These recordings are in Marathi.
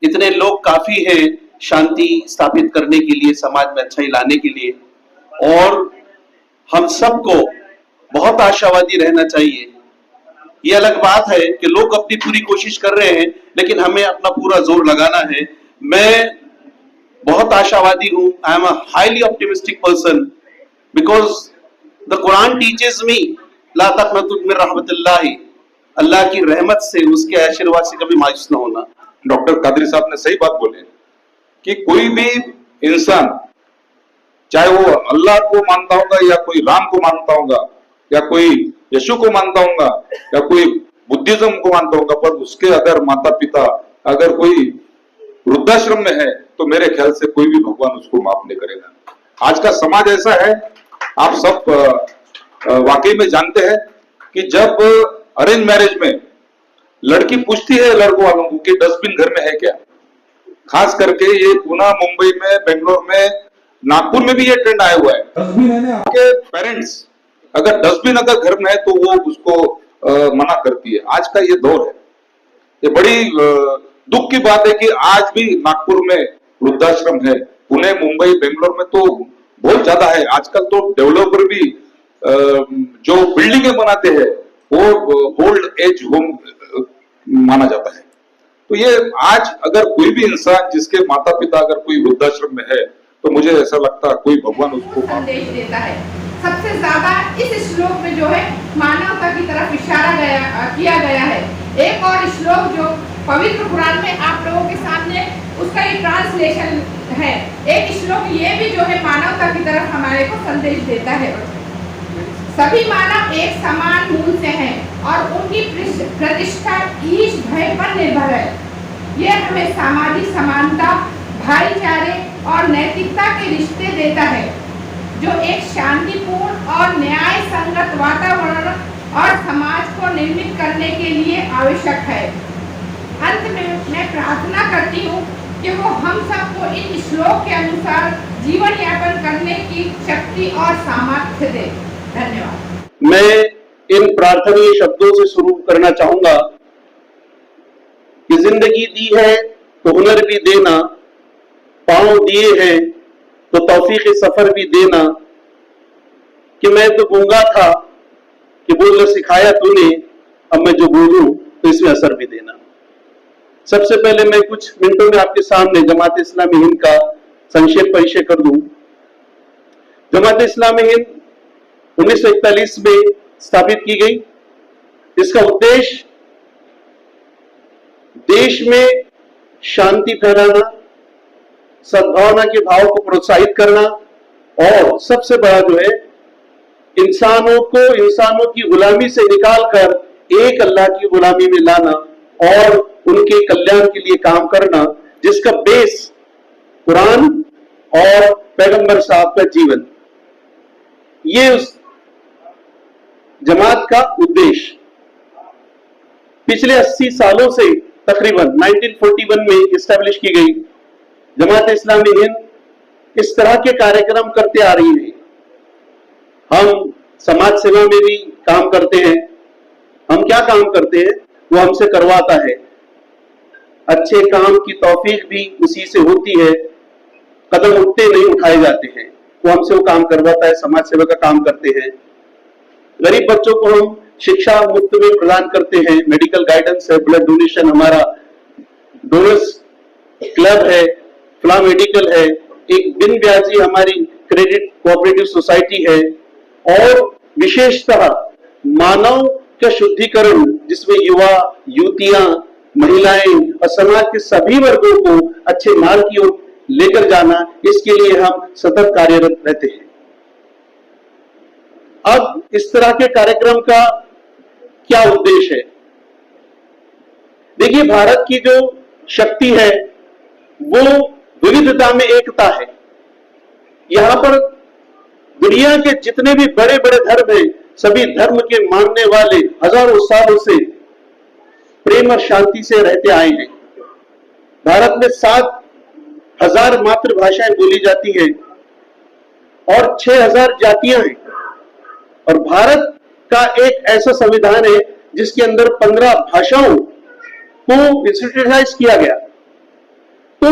इतने लोग काफी हैं शांति स्थापित करने के लिए, समाज में अच्छाई लाने के लिए। और हम सबको बहुत आशावादी रहना चाहिए। ये अलग बात है कि लोग अपनी पूरी कोशिश कर रहे हैं, लेकिन हमें अपना पूरा जोर लगाना है। मैं बहुत आशावादी हूं। I am a highly optimistic person because the Quran teaches me ला तक़नतु मिन रहमतिल्लाह, अल्लाह की रहमत से, उसके आशीर्वाद से कभी मायूस न होना। डॉक्टर कादरी साहब ने सही बात बोली कि कोई भी इंसान, चाहे वो अल्लाह को मानता होगा या कोई राम को मानता होगा या कोई यीशु को मानता होगा या कोई बुद्धिज्म को मानता होगा, पर उसके अगर माता पिता अगर कोई वृद्धाश्रम में है तो मेरे ख्याल से कोई भी भगवान उसको माफ नहीं करेगा। आज का समाज ऐसा है, आप सब वाकई में जानते हैं कि जब अरेंज मैरिज में लड़की पूछती है लड़कों वालों को कि डस्टबिन घर में है क्या, खास करके ये पुणे, मुंबई में, बेंगलोर में, नागपुर में भी ये ट्रेंड आया हुआ है। डस्टबिन है ना, आपके पेरेंट्स अगर डस्टबिन अगर घर में है तो वो उसको मना करती है। आज का ये दौर है। ये बड़ी दुख की बात है कि आज भी नागपुर में वृद्धाश्रम है, पुणे, मुंबई, बेंगलोर में तो बहुत ज्यादा है। आजकल तो डेवलपर भी जो बिल्डिंगें बनाते हैं वो ओल्ड एज होम माना जाता है। तो ये आज अगर कोई भी इंसान जिसके माता पिता अगर कोई वृद्धाश्रम में है तो मुझे ऐसा लगता है कोई भगवान उसको संदेश देता है। सबसे ज्यादा इस श्लोक में जो है मानवता की तरफ इशारा किया गया है। एक और श्लोक जो पवित्र कुरान में आप लोगों के सामने उसका ये ट्रांसलेशन है। एक श्लोक ये भी जो है मानवता की तरफ हमारे को संदेश देता है। सभी मानव एक समान मूल से हैं और उनकी प्रतिष्ठा ईश भय पर निर्भर है। ये हमें सामाजिक समानता, भाईचारे और नैतिकता के रिश्ते देता है, जो एक शांतिपूर्ण और न्याय संगत वातावरण और समाज को निर्मित करने के लिए आवश्यक है। अंत में मैं प्रार्थना करती हूँ कि वो हम सबको इन श्लोक के अनुसार जीवन यापन करने की शक्ति और सामर्थ्य दे। धन्यवाद। मैं इन प्रार्थनीय शब्दों से शुरू करना चाहूंगा कि जिंदगी दी है तो हुनर भी देना, पांव दिए हैं तो तौफीक सफर भी देना, कि मैं तो गूंगा था कि बोलना सिखाया तूने, अब मैं जो बोलूं तो इसमें असर भी देना। सबसे पहले मैं कुछ मिनटों में आपके सामने जमात इस्लामी हिंद का संक्षेप परिचय कर दूं। जमात इस्लामी हिंद 1941 में स्थापित की गई। इसका उद्देश्य देश में शांति फैलाना, सद्भावना के भाव को प्रोत्साहित करना और सबसे बड़ा जो है इंसानों को इंसानों की गुलामी से निकालकर एक अल्लाह की गुलामी में लाना और उनके कल्याण के लिए काम करना, जिसका बेस कुरान और पैगंबर साहब का जीवन, ये उस जमात का उद्देश्य। पिछले 80 सालों से तकरीबन 1941 में इस्टेब्लिश की गई जमात इस्लामी हिंद इस तरह के कार्यक्रम करते आ रही है। हम समाज सेवा में भी काम करते हैं। हम क्या काम करते हैं, वो हमसे करवाता है। अच्छे काम की तौफीक भी उसी से होती है। कदम उठते नहीं उठाए जाते हैं, वो हमसे वो काम करवाता है। समाज सेवा का काम करते हैं। गरीब बच्चों को हम शिक्षा मुफ्त में प्रदान करते हैं। मेडिकल गाइडेंस है, ब्लड डोनेशन, हमारा डोनर्स क्लब है, फ्ला मेडिकल है, एक बिन ब्याजी हमारी क्रेडिट कोऑपरेटिव सोसाइटी है और विशेषतः मानव का शुद्धिकरण, जिसमें युवा, युवतियां, महिलाएं और समाज के सभी वर्गों को अच्छे मार्ग की ओर लेकर जाना, इसके लिए हम सतत कार्यरत रहते हैं। अब इस तरह के कार्यक्रम का क्या उद्देश्य है? देखिए, भारत की जो शक्ति है वो विविधता में एकता है। यहां पर दुनिया के जितने भी बड़े बड़े धर्म हैं, सभी धर्म के मानने वाले हजारों सालों से प्रेम और शांति से रहते आए हैं। भारत में 7,000 मातृभाषाएं बोली जाती हैं और 6,000 जातियां हैं। और भारत का एक ऐसा संविधान है जिसके अंदर 15 भाषाओं को इंस्टीट्यूशनलाइज किया गया। तो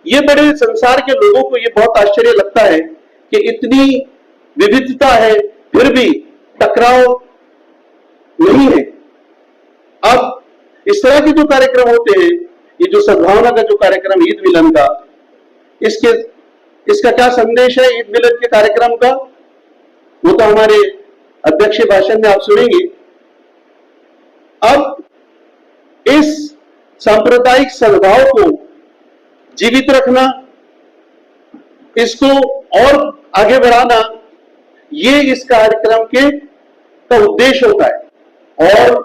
ये बड़े संसार के लोगों को ये बहुत आश्चर्य लगता है कि इतनी विविधता है फिर भी टकराव नहीं है। अब इस तरह के जो कार्यक्रम होते हैं, ये जो सद्भावना का जो कार्यक्रम ईद मिलन का, इसका क्या संदेश है ईद मिलन के कार्यक्रम का, वो तो हमारे अध्यक्ष भाषण में आप सुनेंगे। अब इस सांप्रदायिक सद्भाव को जीवित रखना, इसको और आगे बढ़ाना, ये इस कार्यक्रम का उद्देश्य होता है। और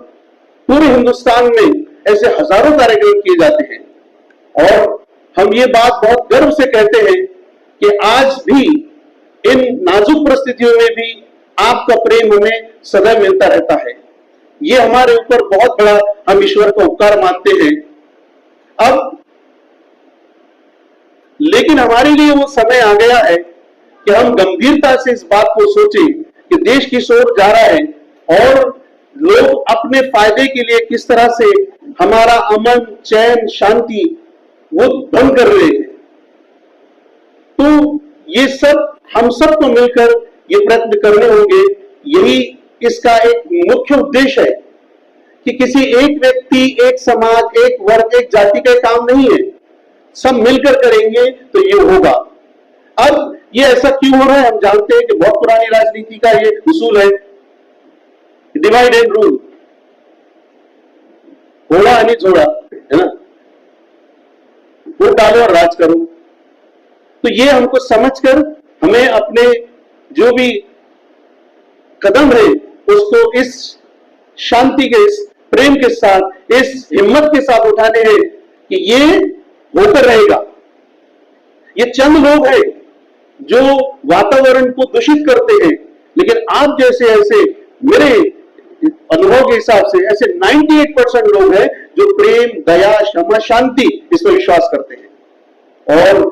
पूरे हिंदुस्तान में ऐसे हजारों कार्यक्रम किए जाते हैं और हम ये बात बहुत गर्व से कहते हैं कि आज भी इन नाजुक परिस्थितियों में भी आपका प्रेम हमें सदैव मिलता रहता है। ये हमारे ऊपर बहुत बड़ा हम ईश्वर का उपकार मानते हैं। अब लेकिन हमारे लिए वो समय आ गया है कि हम गंभीरता से इस बात को सोचें कि देश किस ओर जा रहा है और लोग अपने फायदे के लिए किस तरह से हमारा अमन, चैन, शांति वो भंग कर रहे हैं। तो ये सब हम सबको मिलकर ये प्रयत्न करने होंगे। यही इसका एक मुख्य उद्देश्य है कि किसी एक व्यक्ति, एक समाज, एक वर्ग, एक जाति का काम नहीं है, सब मिलकर करेंगे तो ये होगा। अब ये ऐसा क्यों हो रहा है, हम जानते हैं कि बहुत पुरानी राजनीति का ये उसूल है, डिवाइड एंड रूल, घोड़ा यानी जोड़ा, है ना, वो डालो और राज करो। तो ये हमको समझकर हमें अपने जो भी कदम है उसको इस शांति के, इस प्रेम के साथ, इस हिम्मत के साथ उठाने हैं कि ये होकर रहेगा। ये चंद लोग हैं जो वातावरण को दूषित करते हैं, लेकिन आप जैसे ऐसे मेरे अनुभव के हिसाब से ऐसे 98% लोग हैं जो प्रेम, दया, क्षमा, शांति इस पर विश्वास करते हैं। और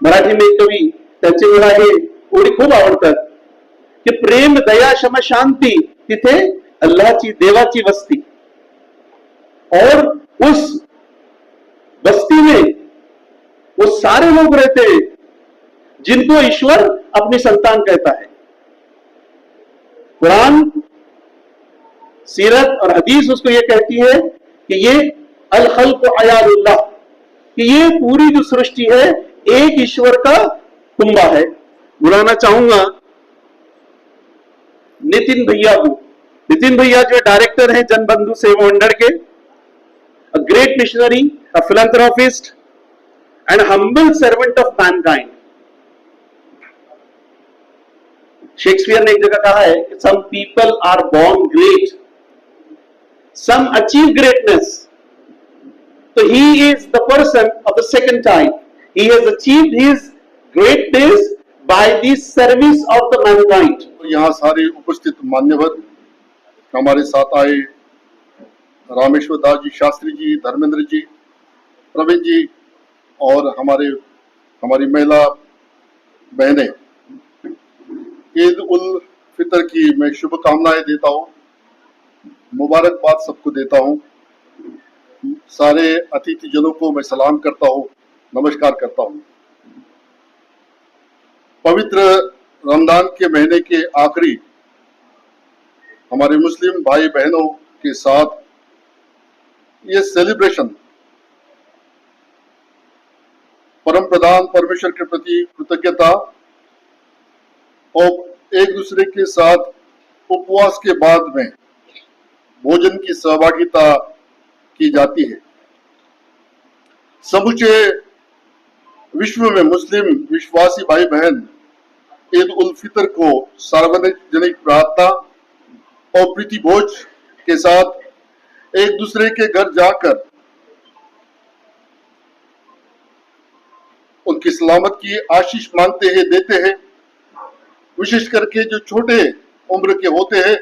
मराठी में कवी त्यांचे मला हे ओळी खूप आवडतात की प्रेम, दया, क्षमा, शांती तिथे अल्लाहची, देवाची वस्ती। और उस बस्ती में वो सारे लोग रहते हैं जिनको ईश्वर अपनी संतान कहता है। कुरान, सीरत और हदीस उसको ये कहती है कि ये अल खल्क अयालुल्लाह, कि ये पूरी जो सृष्टि है एक ईश्वर का कुंबा है। बुलाना चाहूंगा नितिन भैया को। नितिन भैया जो डायरेक्टर हैं जनबंधु सेवा मंडल के, a great missionary, a philanthropist and humble servant of mankind. Shakespeare ने एक जगह कहा है कि some people are born great, some achieve greatness. So he is the person of the second type. He has achieved his greatness by the service of the mankind. यहाँ सारे उपस्थित मान्यवर हमारे साथ आए, रामेश्वर दास जी, शास्त्री जी, धर्मेंद्र जी, प्रवीण जी और हमारी महिला बहनें, ईद उल फितर की मैं शुभकामनाएं देता हूँ, मुबारकबाद सबको देता हूँ। सारे अतिथि जनों को मैं सलाम करता हूँ, नमस्कार करता हूँ। पवित्र रमजान के महीने के आखिरी हमारे मुस्लिम भाई बहनों के साथ ये सेलिब्रेशन परम प्रधान परमेश्वर के प्रति कृतज्ञता और एक दूसरे के साथ उपवास के बाद में भोजन की सहभागिता की जाती है। समूचे विश्व में मुस्लिम विश्वासी भाई बहन ईद उल फितर को सार्वजनिक प्रार्थना और प्रीति भोज के साथ एक दूसरे के घर जाकर उनकी सलामत की आशीष मांगते हैं, देते हैं। विशेष करके जो छोटे उम्र के होते हैं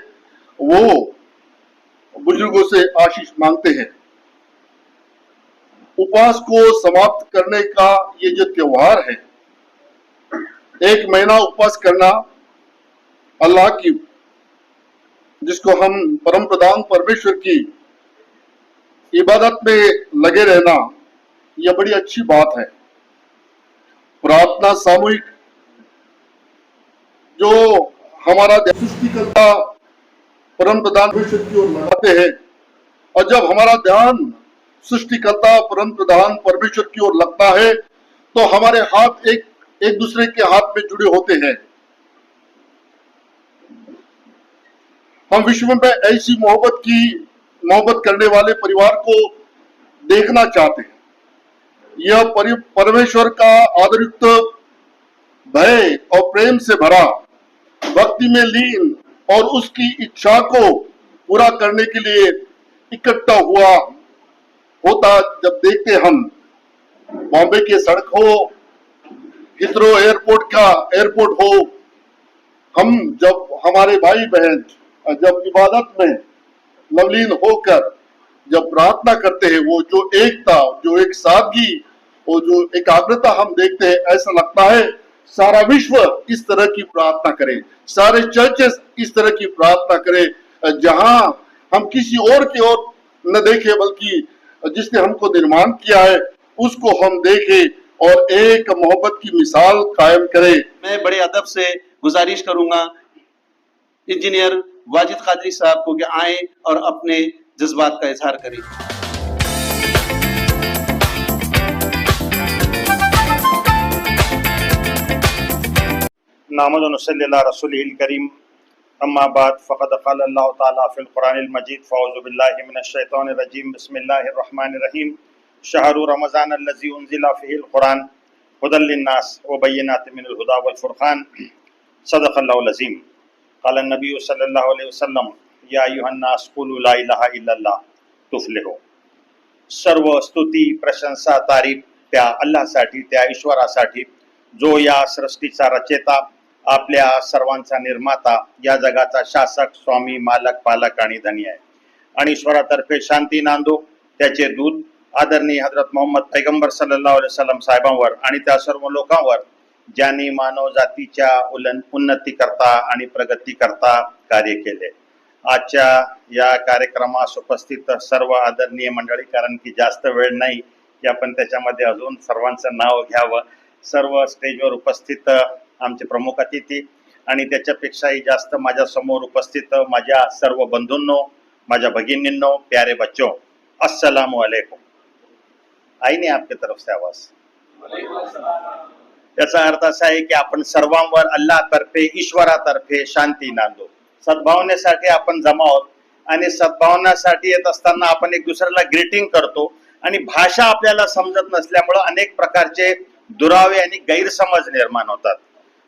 वो बुजुर्गों से आशीष मांगते हैं। उपवास को समाप्त करने का ये जो त्योहार है, एक महीना उपवास करना, अल्लाह की, जिसको हम परम प्रधान परमेश्वर की इबादत में लगे रहना, यह बड़ी अच्छी बात है। प्रार्थना सामूहिक जो हमारा सृष्टिकर्ता परम प्रधान परमेश्वर की ओर लगाते हैं, और जब हमारा ध्यान सृष्टिकर्ता परम प्रधान परमेश्वर की ओर लगता है तो हमारे हाथ एक दूसरे के हाथ में जुड़े होते हैं। हम विश्व में ऐसी मोहब्बत करने वाले परिवार को देखना चाहते हैं। यह परमेश्वर का आदरयुक्त, भय और प्रेम से भरा, भक्ति में लीन और उसकी इच्छा को पूरा करने के लिए इकट्ठा होता जब देखते हम बॉम्बे के सड़क हो, हिथरो एयरपोर्ट हो, हम जब हमारे भाई बहन जब इबादत में लवलीन होकर जब प्रार्थना करते हैं, वो जो एकता, जो एक सादगी और जो एकाग्रता हम देखते हैं, ऐसा लगता है सारा विश्व इस तरह की प्रार्थना करे, सारे चर्चेस इस तरह की प्रार्थना करे, जहां हम किसी और की ओर न देखें बल्कि जिसने हमको निर्माण किया है उसको हम देखें और एक मोहब्बत की मिसाल कायम करें। मैं बड़े अदब से गुजारिश करूंगा इंजीनियर वाजिद कादरी साहब को कि आए और अपने जज्बात का इजहार करें। नामद व नसल्ली अला रसूलिल करीम, अम्मा बाद फ़क़द क़ाल अल्लाहु तआला फ़िल क़ुरानिल मजीद फ़अऊज़ु बिल्लाहि मिनश शैतानिर रजीम बिस्मिल्लाहिर रहमानिर रहीम शहरु रमज़ान अल्लज़ी उन्ज़िला फ़ीहिल क़ुरान हुदल लिन्नास व बय्यिनातिन मिनल हुदा वल फ़ुरक़ान सदक़ल्लाहुल अज़ीम। क़ाल नबी सल्लल्लाहु अलैहि वसल्लम या अय्युहन्नास क़ुलू ला इलाहा इल्लल्लाह तुफ़्लिहू। सर्व स्तुती, प्रशंसा, तारीफ त्या अल्लाहसाठी, त्या ईश्वरासाठी जो या सृष्टीचा रचेता, आपल्या सर्वांचा निर्माता, या जगाचा शासक, स्वामी, मालक, पालक आणि धनी आहे। आणि ईश्वरातर्फे शांती नांदो त्याचे दूत आदरणीय हजरत मोहम्मद पैगंबर सल्लल्लाहु अलैहि वसल्लम साहेबांवर आणि त्या सर्व लोकांवर ज्यांनी मानव जातीच्या उन्नती करता आणि प्रगती करता कार्य केले। आजच्या या कार्यक्रमास उपस्थित सर्व आदरणीय मंडळी, कारण की जास्त वेळ नाही की आपण त्याच्यामध्ये अजून सर्वांचं नाव घ्यावं, सर्व स्टेजवर उपस्थित आमचे प्रमुख अतिथी आणि त्याच्यापेक्षाही जास्त माझ्या समोर उपस्थित माझ्या सर्व बंधूंनो, माझ्या भगिनींनो, प्यारे बच्चों, अस्सलाम वालेकुम। आई ने आपके तरफ से आवाज। याचा अर्थ असा आहे की आपण सर्वांवर अल्लाहतर्फे, ईश्वरातर्फे शांती नांदो। सद्भावनेसाठी आपण जमा आहोत आणि सद्भावनासाठी येत असताना आपण एक दुसऱ्याला ग्रीटिंग करतो आणि भाषा आपल्याला समजत नसल्यामुळे अनेक प्रकारचे दुरावे आणि गैरसमज निर्माण होतात।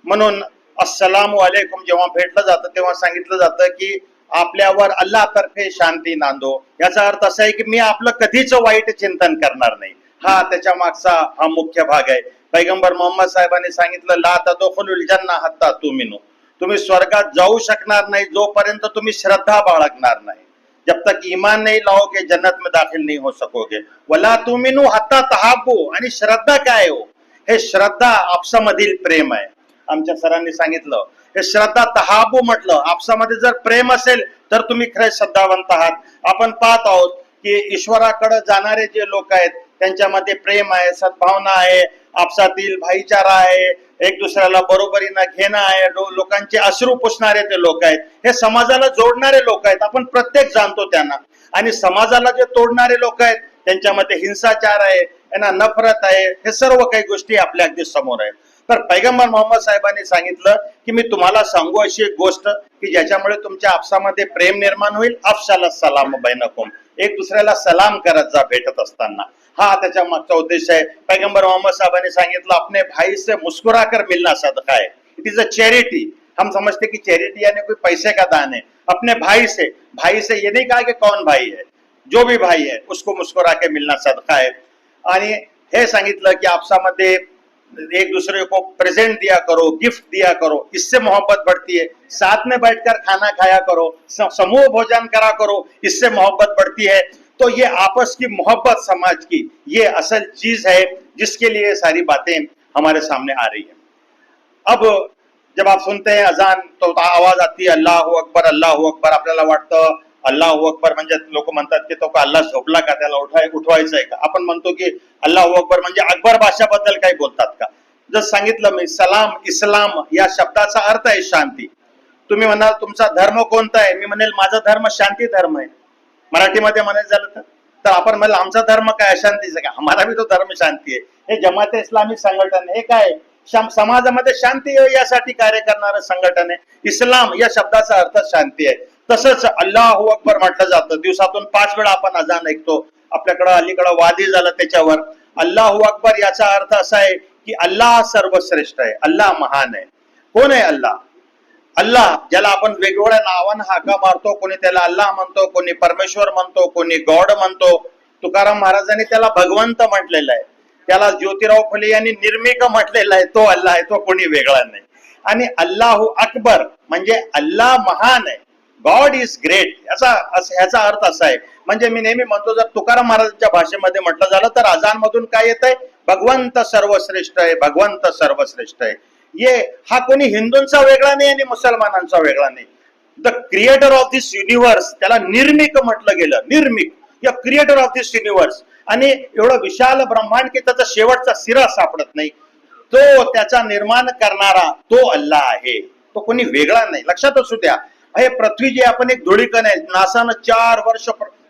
म्हणून अस्सलामु अलैकुम जेव्हा भेटलं जातं तेव्हा सांगितलं जातं की आपल्यावर अल्लाहतर्फे शांती नांदो। याचा अर्थ असा आहे की मी आपलं कधीच वाईट चिंतन करणार नाही। हा त्याच्या मागचा हा मुख्य भाग आहे। पैगंबर मोहम्मद साहेबांनी सांगितलं ला तदखुलुल जन्ना हत्ता तुमिनू, तुम्ही स्वर्गात जाऊ शकणार नाही जोपर्यंत तुम्ही श्रद्धा बाळगणार नाही। जब तक ईमान नहीं लाओगे जन्नत में दाखिल नहीं हो सकोगे। वला तुमिनू हत्ता तहाब्बू, आणि श्रद्धा काय हो? हे श्रद्धा आपसामधील प्रेम आहे। आमच्या सरांनी सांगितलं हे श्रद्धा तहाब्बू म्हटलं, आपसामध्ये जर प्रेम असेल तर तुम्ही खरे श्रद्धावंत आहात। आपण पाहत आहोत की ईश्वराकडे जाणारे जे लोक आहेत त्यांच्यामध्ये प्रेम आहे, सद्भावना आहे, आपसातील भाईचारा आहे, एक दुसऱ्याला बरोबरीनं घेणं आहे, लोकांचे अश्रू पुसणारे ते लोक आहेत, हे समाजाला जोडणारे लोक आहेत। आपण प्रत्येक जाणतो त्यांना। आणि समाजाला जे तोडणारे लोक आहेत त्यांच्यामध्ये हिंसाचार आहे, यांना नफरत आहे, हे सर्व काही गोष्टी आपल्या अगदी समोर आहेत। तर पैगंबर मोहम्मद साहेबांनी सांगितलं की मी तुम्हाला सांगू अशी एक गोष्ट की ज्याच्यामुळे तुमच्या आपसामध्ये प्रेम निर्माण होईल। अफशाला सलाम बैनकुम, एक दुसऱ्याला सलाम करत जा भेटत असताना। हा त्याच्या मागचा उद्देश आहे। पैगंबर मोहम्मद साहबाने सांगितलं अपने भाई से मुस्कुरा कर मिलना सदका है, इट इज अ चैरिटी। हम समझते कि चैरिटी यानी कोई पैसे का दान है। अपने भाई से ये नहीं कहा कि कौन भाई है, जो भी भाई है उसको मुस्कुरा के मिलना सदका है। आणि हे सांगितलं की आपसामध्ये एक दूसरे को प्रेजेंट दिया करो, गिफ्ट दिया करो, इससे मोहब्बत बढ़ती है। साथ में बैठकर खाना खाया करो, समूह भोजन करा करो, इससे मोहब्बत बढ़ती है। तो ये आपस की मोहब्बत समाज की ये असल चीज है जिसके लिए सारी बातें हमारे सामने आ रही है। अब जब आप सुनते हैं अजान तो आवाज आती है अल्लाहू अकबर, आपल्याला वाटतं अल्लाहू अकबर म्हणजे लोक म्हणतात की तो का अल्लाह झोपला का, त्याला उठवायचं आहे का. आपण म्हणतो की अल्लाहू अकबर म्हणजे अकबर बादशाबद्दल काही बोलतात का. जर सांगितलं मी सलाम इस्लाम या शब्दाचा अर्थ आहे शांती. तुम्ही म्हणाल तुमचा धर्म कोणता आहे, मी म्हणेल माझा धर्म शांती धर्म आहे. मराठीमध्ये म्हणायचं झालं तर आपण म्हणलं आमचा धर्म काय अशांतीचा काय, आम्हाला भी तो धर्म शांती आहे. हे जमाते इस्लामी संघटन हे काय समाजामध्ये शांती यासाठी कार्य करणारं संघटन आहे. इस्लाम या शब्दाचा अर्थ शांती आहे. तसंच अल्लाहू अकबर म्हटलं जातं. दिवसातून 5 वेळा आपण अजान ऐकतो. आपल्याकडं अलीकडं वादी झालं त्याच्यावर. अल्लाहू अकबर याचा अर्थ असा आहे की अल्लाह सर्वश्रेष्ठ आहे, अल्लाह महान आहे. कोण आहे अल्लाह? अल्लाह ज्याला आपण वेगवेगळ्या नावानं हाका मारतो, कोणी त्याला अल्लाह म्हणतो, कोणी परमेश्वर म्हणतो, कोणी गॉड म्हणतो. तुकाराम महाराजांनी त्याला भगवंत म्हटलेलं आहे. त्याला ज्योतिराव फुले यांनी निर्मिक म्हटलेलं आहे. तो अल्लाह आहे, तो कोणी वेगळा नाही. आणि अल्लाहू अकबर म्हणजे अल्लाह महान आहे, गॉड इज ग्रेट ह्याचा अर्थ असा आहे. म्हणजे मी नेहमी म्हणतो जर तुकाराम महाराजांच्या भाषेमध्ये म्हटलं झालं तर अजान मधून काय येत आहे, भगवंत सर्वश्रेष्ठ आहे, भगवंत सर्वश्रेष्ठ आहे. हा कोणी हिंदूंचा वेगळा नाही आणि मुसलमानांचा वेगळा नाही. The creator of this universe त्याला निर्मिक म्हटलं गेलं. निर्मिक या क्रिएटर ऑफ दिस युनिव्हर्स. आणि एवढं विशाल ब्रह्मांड की त्याचा शेवटचा सिरा सापडत नाही. तो त्याचा निर्माण करणारा तो अल्लाह आहे, तो कोणी वेगळा नाही. लक्षात असू द्या. हे पृथ्वी जी आपण एक धुळीकण आहे, नासानं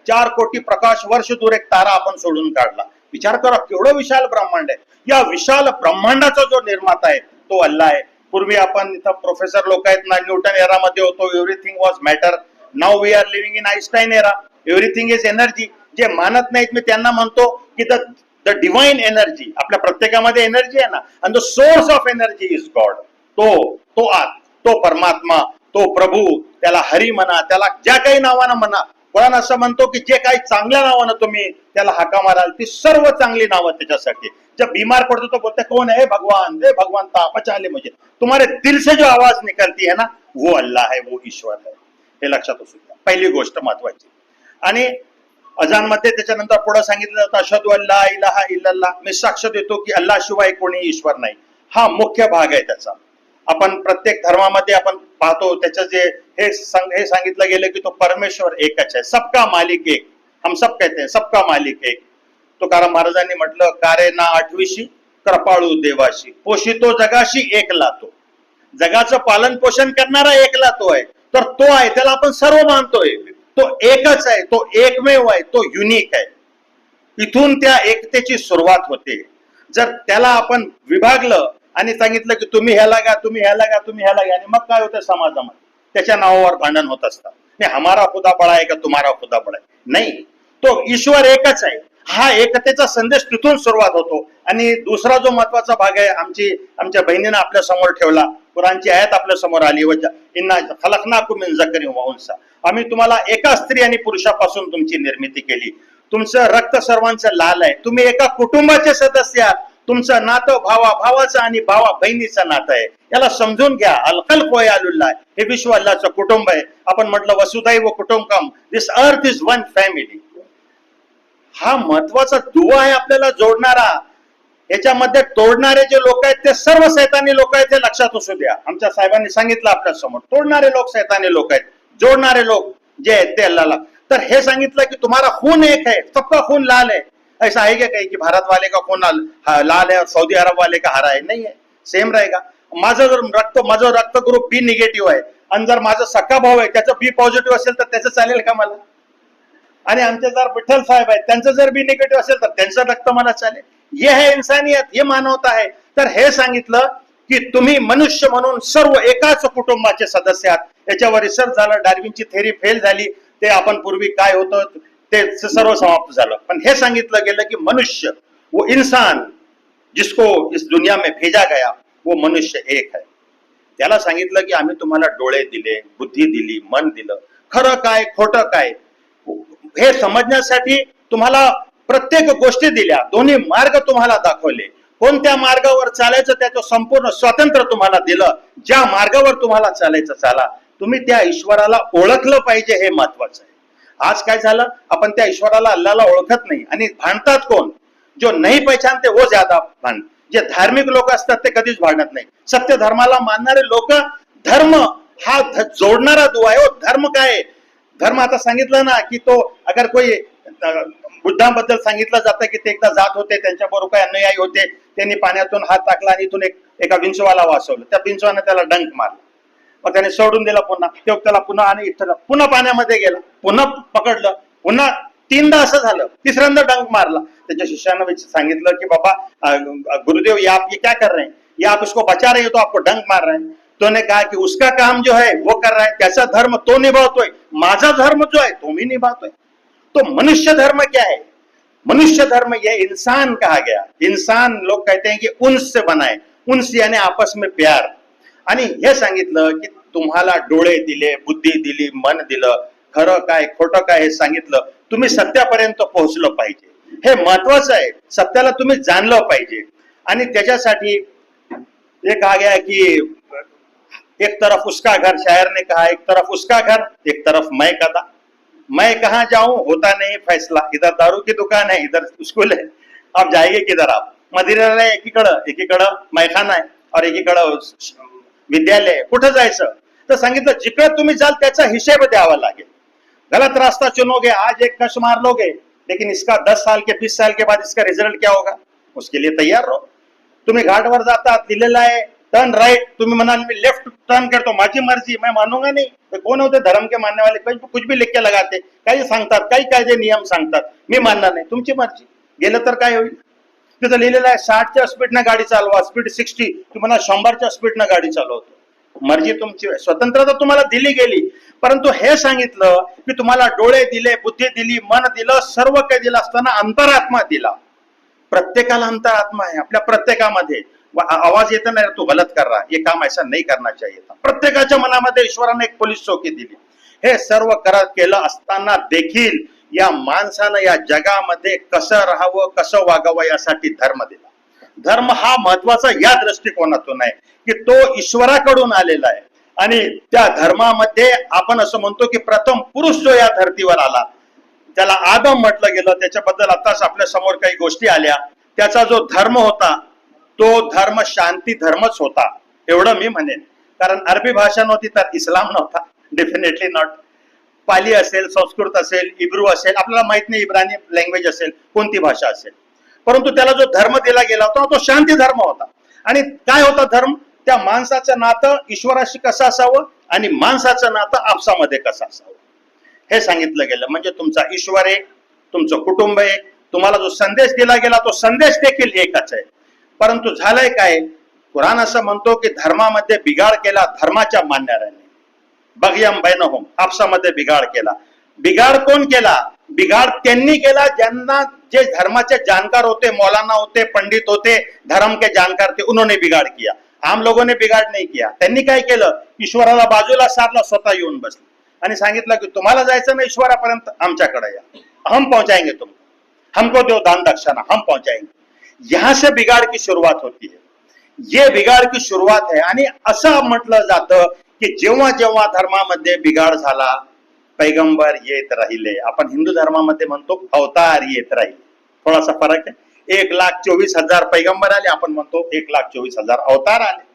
4 कोटी प्रकाश वर्ष दूर एक तारा आपण सोडून काढला. विचार करा केवढं विशाल ब्रह्मांड आहे. या विशाल ब्रह्मांडाचा जो निर्माता आहे तो अल्लाह आहे. पूर्वी आपण इथं प्रोफेसर लोक आहेत ना, न्यूटन एरामध्ये होतो, everything was matter. Now we are living in Einstein era, everything is energy. जे मानत नाहीत मी त्यांना म्हणतो की द डिवाइन एनर्जी, आपल्या प्रत्येकामध्ये एनर्जी आहे ना, आणि the source of energy is God. तो आत, तो परमात्मा, तो प्रभू, त्याला हरी म्हणा, त्याला ज्या काही नावानं म्हणा. कुराण असं म्हणतो की जे काही चांगल्या नावानं तुम्ही त्याला हाका माराल ती सर्व चांगली नावं त्याच्यासाठी. जब बीमार पड़ते तो बोलते कौन है भगवान, हे भगवंता बचा ले मुझे. तुम्हारे दिल से जो आवाज निकलती है ना वो अल्लाह है, वो ईश्वर है. हे लक्षात असू द्या. पहिली गोष्ट महत्वाची. आणि अजान मध्ये त्याच्यानंतर पुढे सांगितलं जातं अशहदु अल्ला इलाहा इल्लल्लाह, मी साक्ष देतो की अल्लाह शिवाय कोणी ईश्वर नाही. हा मुख्य भाग आहे त्याचा. आपण प्रत्येक धर्मामध्ये आपण पाहतो त्याचं जे हे सांगितलं गेलं की तो परमेश्वर एकच आहे, सबका मालिक एक. हम सब कहते हैं सबका मालिक एक. तुकाराम महाराजांनी म्हटलं कारे ना आठवीशी कृपाळू देवाशी, पोषितो जगाशी एकला तो. जगाचं पालन पोषण करणारा एकला तो आहे. तर तो आहे, त्याला आपण सर्व मानतोय. तो एकच आहे, तो एकमेव आहे, तो युनिक आहे. इथून त्या एकतेची सुरुवात होते. जर त्याला आपण विभागलं आणि सांगितलं की तुम्ही ह्याला गा, तुम्ही ह्याला गा, तुम्ही ह्याला गा, आणि मग काय होतं समाजामध्ये त्याच्या नावावर भांडण होत असतात. हे हमारा खुदा बडा आहे का तुम्हारा खुदा बडा आहे, नाही. तो ईश्वर एकच आहे. हा एकतेचा संदेश तिथून सुरुवात होतो. आणि दुसरा जो महत्वाचा भाग आहे आमच्या बहिणीनं आपल्या समोर ठेवला, कुराणची आयत आपल्या समोर आली, इन्ना खलकनाकुम मिन झकरिन व उन्सा, आम्ही तुम्हाला एका स्त्री आणि पुरुषापासून तुमची निर्मिती केली. तुमचं रक्त सर्वांचं लाल आहे. तुम्ही एका कुटुंबाचे सदस्य आहात. तुमचं नातं भावाचं आणि भावा बहिणीचं नातं आहे. याला समजून घ्या. अल खल्क व यालुल्लाह, हे विश्व अल्लाहचं कुटुंब आहे. आपण म्हटलं वसुधैव कुटुंबकम, this earth is one family. हा महत्वाचा दुवा आहे आपल्याला जोडणारा. याच्यामध्ये तोडणारे जे लोक आहेत ते सर्व सैतानी लोक आहेत, हे लक्षात असू द्या. आमच्या साहेबांनी सांगितलं आपल्या समोर, तोडणारे लोक सैतानी लोक आहेत, जोडणारे लोक जे आहेत ते अल्लाहला. तर हे सांगितलं की तुम्हारा खून एक है, सबका खून लाल है. ऐसा है क्या कहीं कि भारत वाले का खून लाल है और सऊदी अरब वाले का हरा है? नहीं है, सेम रहेगा. माझं रक्त ग्रुप बी निगेटिव्ह आहे आणि जर माझा सख्खा भाऊ आहे त्याचं बी पॉझिटिव्ह असेल तर त्याचं चालेल का मला? आणि आमचे जर विठ्ठल साहेब आहेत त्यांचं जर बी निगेटिव्ह असेल तर त्यांचं रक्त मला चालेल. हे आहे इन्सानियत, हे मानवता आहे. तर हे सांगितलं की तुम्ही मनुष्य म्हणून सर्व एकाच कुटुंबाचे सदस्य आहात. याच्यावर रिसर्च झालं, डार्विनची थेअरी फेल झाली. ते आपण पूर्वी काय होतं ते सर्व समाप्त झालं. पण हे सांगितलं गेलं की मनुष्य वो इंसान जिसको इस दुनिया में भेजा गया वो मनुष्य एक है. त्याला सांगितलं की आम्ही तुम्हाला डोळे दिले, बुद्धी दिली, मन दिलं. खरं काय खोटं काय हे समजण्यासाठी तुम्हाला प्रत्येक गोष्टी दिल्या, दोन्ही मार्ग तुम्हाला दाखवले. कोणत्या मार्गावर चालायचं त्याचं संपूर्ण स्वातंत्र्य तुम्हाला दिलं. ज्या मार्गावर तुम्हाला चालायचं चाला. तुम्ही त्या ईश्वराला ओळखलं पाहिजे, हे महत्वाचं आहे. आज काय झालं, आपण त्या ईश्वराला अल्लाहला ओळखत नाही आणि भांडतात कोण? जो नाही पहचानते वो ज्यादा भांड. जे धार्मिक लोक असतात ते कधीच भांडत नाही. सत्य धर्माला मानणारे लोक, धर्म हा जोडणारा दुवा आहे. धर्म काय? धर्म आता सांगितलं ना की तो अगर कोई बुद्धांबद्दल सांगितलं जातं की ते एकदा जात होते, त्यांच्याबरोबर काही अन्यायी होते, त्यांनी पाण्यातून हात टाकला आणि इथून एका विंचवाला वाचवलं, त्या विंचवाने त्याला डंक मारला, मग त्याने सोडून दिला, पुन्हा तो त्याला पुन्हा आणि पुन्हा पाण्यामध्ये गेला, पुन्हा पकडलं, पुन्हा 3दा असं झालं, तिसऱ्यांदा डंक मारला. त्याच्या शिष्यानं सांगितलं की बाबा गुरुदेव ये आप ये क्या कर रहे हैं, ये आप उसको बचा रहे हो तो आपको डंक मार रहे हैं. तो ने कहा कि उसका काम जो है वो कर रहा है, त्याचा धर्म तो निभावतोय, माझा धर्म जो है तो मी निभावतोय. तो मनुष्य धर्म क्या है? मनुष्य धर्म ये इंसान कहा गया. इंसान लोग कहते हैं कि उन्स से बना है, उन्स यानी आपस में प्यार. आणि हे सांगितलं की तुम्हाला डोळे दिले, बुद्धी दिली, मन दिलं, खरं काय खोटं काय हे सांगितलं, तुम्ही सत्यापर्यंत पोहोचलं पाहिजे, हे महत्वाचं आहे. सत्याला तुम्ही जाणलं पाहिजे. आणि त्याच्यासाठी हे कहा गया कि एक तरफ उसका घर, शायर ने कहा एक तरफ उसका घर, एक तरफ मैं कदा, मैं कहाँ जाऊं होता नहीं फैसला, इधर दारू की दुकान है, इधर स्कूल है, आप जाएंगे किधर? आप मदिराला एकीकडं मैखाना आहे और एकीकडं विद्यालय आहे, कुठं जायचं? तर सांगितलं जिकडे तुम्ही जाल त्याचा हिशेब द्यावा लागेल. गलत रास्ता चुनोगे, आज एक कश मार लोगे, लेकिन इसका 10 साल के 20 साल के बाद इसका रिजल्ट क्या होगा, उसके लिए तैयार रहो. तुम्ही घाटवर जातात, दिलेला आहे टर्न राइट, तुम्ही म्हणाल मी लेफ्ट टर्न करतो, माझी मर्जी, मैं मानूंगा नहीं. तो कोण होते धर्म के मानने वाले? कुछ भी लिख के लगाते, काही सांगतात, काही कायदे नियम सांगतात, मी मानणार नाही, तुमची मर्जी. गेलं तर काय होईल? तिथं लिहिलेलं आहे 60च्या स्पीडनं गाडी चालवा, स्पीड 60, तुम्हाला 100च्या स्पीडनं गाडी चालवतो, मर्जी तुमची, स्वतंत्रता तुम्हाला दिली गेली. परंतु हे सांगितलं की तुम्हाला डोळे दिले, बुद्धी दिली, मन दिलं, सर्व काही दिलं असताना अंतरात्मा दिला. प्रत्येकाला अंतरात्मा आहे, आपल्या प्रत्येकामध्ये आवाज येत नाही तू गलत कर रहा, ये काम ऐसा नहीं करना चाहिए था. प्रत्येकाच्या मनामध्ये ईश्वराने एक पोलीस चौकी दिली. हे सर्व करत केलं असताना देखील या माणसानं या जगामध्ये कसं राहावं, कसं वागावं यासाठी धर्म दिला. धर्म हा महत्वाचा या दृष्टिकोनातून आहे की तो ईश्वराकडून आलेला आहे. आणि त्या धर्मामध्ये आपण असं म्हणतो की प्रथम पुरुष जो या धर्तीवर आला त्याला आदम म्हटलं गेलं. त्याच्याबद्दल आताच आपल्या समोर काही गोष्टी आल्या. त्याचा जो धर्म होता तो धर्म शांती धर्मच होता, एवढं मी म्हणेन. कारण अरबी भाषा नव्हती तर इस्लाम नव्हता, डेफिनेटली नॉट. पाली असेल, संस्कृत असेल, इब्रू असेल, आपल्याला माहित नाही इब्रानी लँग्वेज असेल, कोणती भाषा असेल, परंतु त्याला जो धर्म दिला गेला होता तो शांती धर्म होता. आणि काय होता धर्म? त्या माणसाचं नातं ईश्वराशी कसं असावं आणि माणसाचं नातं आपसामध्ये कसं असावं हे सांगितलं गेलं. म्हणजे तुमचा ईश्वर एक, तुमचं कुटुंब एक, तुम्हाला जो संदेश दिला गेला तो संदेश देखील एकच आहे. परंतु झालंय काय, कुराण असं म्हणतो की धर्मामध्ये बिघाड केला धर्माच्या मानणाऱ्यांनी, बगयम बैनहुम, आपसामध्ये बिघाड केला. बिघाड कोण केला? बिघाड त्यांनी केला ज्यांना, जे धर्माचे जानकार होते, मौलाना होते, पंडित होते, धर्म के जानकार थे, उन्होंने बिगाड़ किया. आम लोगों ने बिगाड़ नहीं किया. त्यांनी काय केलं? ईश्वराला बाजूला सारला, स्वतः येऊन बसले आणि सांगितलं की तुम्हाला जायचं ना ईश्वरापर्यंत, आमच्याकडे या, हम पहुंचाएंगे तुमको, हमको दो दान दक्षिणा, हम पहुंचाएंगे. यहां से बिगाड़ की शुरुआत होती है. ये बिगाड़ की सुरुवात आहे. आणि असं म्हटलं जातं की जेव्हा जेव्हा धर्मामध्ये बिगाड झाला, पैगंबर येत राहिले. आपण हिंदू धर्मामध्ये म्हणतो अवतार येत राहिले, थोडासा फरक आहे. 1,24,000 पैगंबर आले, आपण म्हणतो 1,24,000 अवतार आले.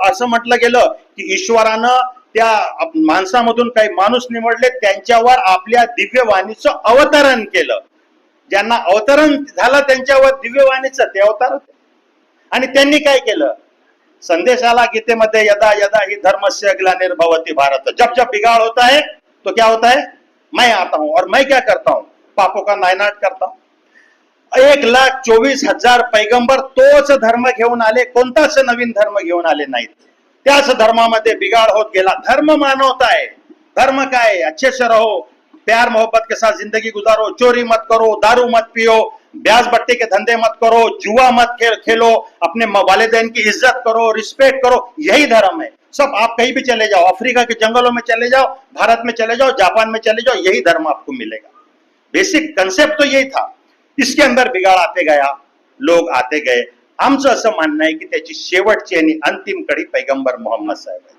असं म्हटलं गेलं की ईश्वरानं त्या माणसामधून काही माणूस निवडले, त्यांच्यावर आपल्या दिव्यवाणीचं अवतरण केलं. ज्यांना अवतरण झालं त्यांच्यावर दिव्यवाणीचं ते अवतार होते. आणि त्यांनी काय केलं? संदेश आला गीतेमध्ये, यदा यदा ही धर्मस्य ग्लानिर्भवति भारत, जब जब बिगाड़ होता है तो क्या होता है? मैं आता हूं और मैं क्या करता हूं? पापों का नायनाट करता हूं. 1,24,000 पैगंबर तोच धर्म घेऊन आले, कोणताच नवीन धर्म घेऊन आले नाहीत. त्याच धर्मामध्ये बिगाड़ होत गेला. धर्म मानवता है. धर्म काय? अच्छे से रहो, प्यार मोहब्बत के साथ जिंदगी गुजारो, चोरी मत करो, दारू मत पियो, ब्याज बट्टी के धंधे मत करो, जुआ मत खेलो, अपने वालिदैन की इज्जत करो, रिस्पेक्ट करो. यही धर्म है. सब आप कहीं भी चले जाओ, अफ्रीका के जंगलों में चले जाओ, भारत में चले जाओ, जापान में चले जाओ, यही धर्म आपको मिलेगा. बेसिक कंसेप्ट तो यही था. इसके अंदर बिगाड़ आते गया, लोग आते गए. आमचं असं म्हणणं आहे की त्याची शेवटची आणि अंतिम कडी पैगंबर मोहम्मद साहेब आहे.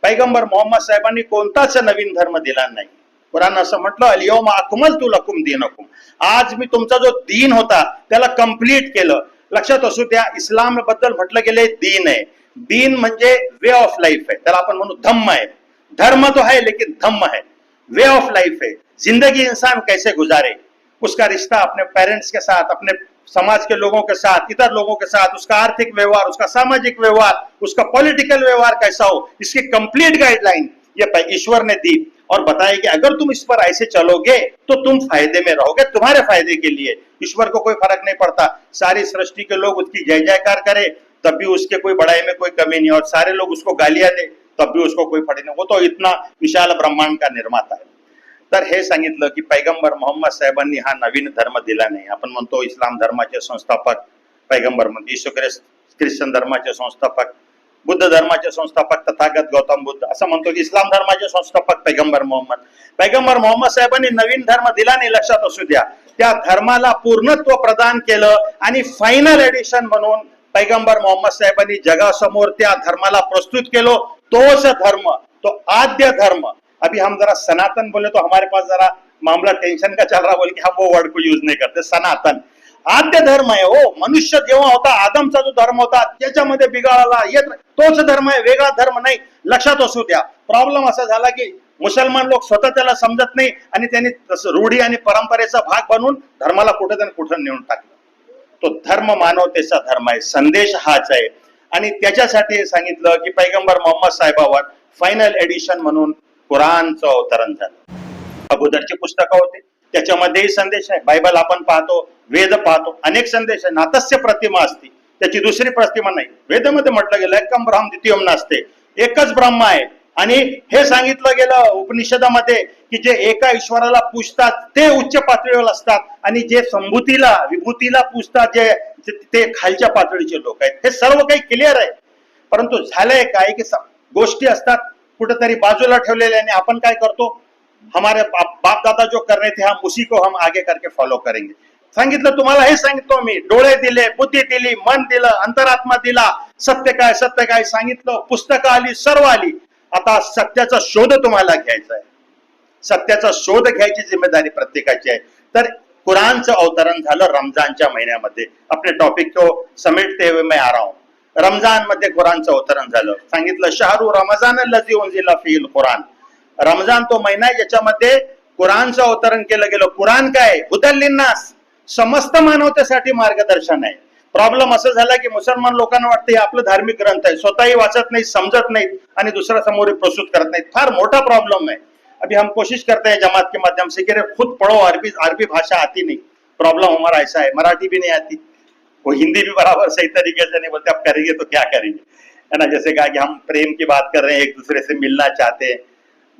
पैगंबर मोहम्मद साहेबांनी कोणताच नवीन धर्म दिला नाही. कुराण असं म्हटलं, अल-यौमा अकमलतु लकुम दीनकुम, आज मी तुमचा जो दीन होता त्याला कंप्लीट केलं. लक्षात असू द्या, इस्लाम बद्दल म्हटलं गेले दीन आहे. दीन म्हणजे वे ऑफ लाईफ आहे, त्याला आपण म्हणू धम्म आहे. धर्म तो है लेकिन धम्म है. वे ऑफ लाइफ है, जिंदगी इंसान कैसे गुजारे, उसका रिश्ता अपने पेरेंट्स के साथ, अपने समाज के लोगों के साथ, इतर लोगों के साथ, उसका आर्थिक व्यवहार, उसका सामाजिक व्यवहार, उसका पॉलिटिकल व्यवहार कैसा हो, इसकी कंप्लीट गाइडलाइन ये ईश्वर ने दी और बताया कि अगर तुम इस पर ऐसे चलोगे तो तुम फायदे में रहोगे, तुम्हारे फायदे के लिए। ईश्वर को कोई फर्क नहीं पड़ता, सारी सृष्टि के लोग उसकी जय जयकार करे तब भी उसके कोई बड़ाई में कोई कमी नहीं, और सारे लोग उसको गालियां दे तब भी उसको कोई फर्क नहीं, वो तो इतना विशाल ब्रह्मांड का निर्माता आहे. तर हे सांगितलं की पैगंबर मोहम्मद साहेबांनी हा नवीन धर्म दिला नाही. आपण म्हणतो इस्लाम धर्माचे संस्थापक पैगंबर, म्हणजे येशू ख्रिश्चन धर्माचे संस्थापक, बुद्ध धर्माचे संस्थापक तथागत गौतम बुद्ध, असं म्हणतो की इस्लाम धर्माचे संस्थापक पैगंबर मोहम्मद साहेबांनी नवीन धर्म दिला नाही, लक्षात असू द्या. त्या धर्माला पूर्णत्व प्रदान केलं आणि फायनल एडिशन म्हणून पैगंबर मोहम्मद साहेबांनी जगासमोर त्या धर्माला प्रस्तुत केलो. तोच धर्म, तो आद्य धर्म. अभी हम जरा सनातन बोले तो हमारे पास जरा मामला टेंशन का चल रहा, बोल के हम वो वर्ड को यूज नहीं करते. सनातन आद्य धर्म आहे हो. मनुष्य जेव्हा होता, आदमचा जो धर्म होता त्याच्यामध्ये बिघाडाला येत तोच धर्म आहे, वेगळा धर्म नाही, लक्षात असू द्या. प्रॉब्लेम असा झाला की मुसलमान लोक स्वतः त्याला समजत नाही आणि त्यांनी रूढी आणि परंपरेचा भाग बनवून धर्माला कुठे कुठं नेऊन टाकलं. तो धर्म मानवतेचा धर्म आहे, संदेश हाच आहे. आणि त्याच्यासाठी सांगितलं की पैगंबर मोहम्मद साहेबावर फायनल एडिशन म्हणून कुराणचं अवतरण झालं. अगोदरची पुस्तकं होती त्याच्यामध्येही संदेश आहे. बायबल आपण पाहतो, वेद पाहतो, अनेक संदेश आहे. नातस्य प्रतिमा असते, त्याची दुसरी प्रतिमा नाही. वेदामध्ये म्हटलं गेलं एकम ब्रह्म द्वितीयम नास्ते, एकच ब्रह्म आहे. आणि हे सांगितलं गेलं उपनिषदामध्ये की जे एका ईश्वराला पूजतात ते उच्च पातळीवर असतात आणि जे संभूतीला विभूतीला पूजतात जे ते खालच्या पातळीचे लोक आहेत. हे सर्व काही क्लिअर आहे. परंतु झालंय काय की गोष्टी असतात कुठेतरी बाजूला ठेवलेल्या आणि आपण काय करतो, हमारे बाप दादा जो कर रहे थे हम उसी को हम आगे करके फॉलो करेंगे. सांगितलं तुम्हाला, हे सांगितलं मी, डोळे दिले, बुद्धी दिली, मन दिलं, अंतरात्मा दिला, सत्य काय सांगितलं, पुस्तकं आली, सर्व आली. आता सत्याचा शोध तुम्हाला घ्यायचा आहे. सत्याचा शोध घ्यायची जिम्मेदारी प्रत्येकाची आहे. तर कुराणचं अवतरण झालं रमजानच्या महिन्यामध्ये. अपने टॉपिक को समेटते हुए मैं आ रहा हूं. रमजान मध्ये कुराणचं अवतरण झालं. सांगितलं शहरु रमजान लजी उंजिला फील कुराण. रमजान तो महिना आहे ज्याच्यामध्ये कुराणचं अवतरण केलं गेलं. कुराण काय, हुदल लिन्नास, समस्त मानवतेसाठी मार्गदर्शन आहे. प्रॉब्लेम असं झाला की मुसलमान लोकांना वाटतं हे आपलं धार्मिक ग्रंथ आहे, स्वतःही वाचत नाही, समजत नाहीत आणि दुसऱ्या समोर प्रस्तुत करत नाहीत. फार मोठा प्रॉब्लेम है. अभी हम कोशिश करते हैं जमात के माध्यम से कि खुद पढ़ो, अरबी भाषा आती नहीं. प्रॉब्लम हमारा ऐसा है, मराठी भी नहीं आती, वो हिंदी भी बराबर सही तरीके से नहीं बोलते. अब करेंगे तो क्या करेंगे, है ना. जैसे कहा कि हम प्रेम की बात कर रहे हैं, एक दूसरे से मिलना चाहते हैं,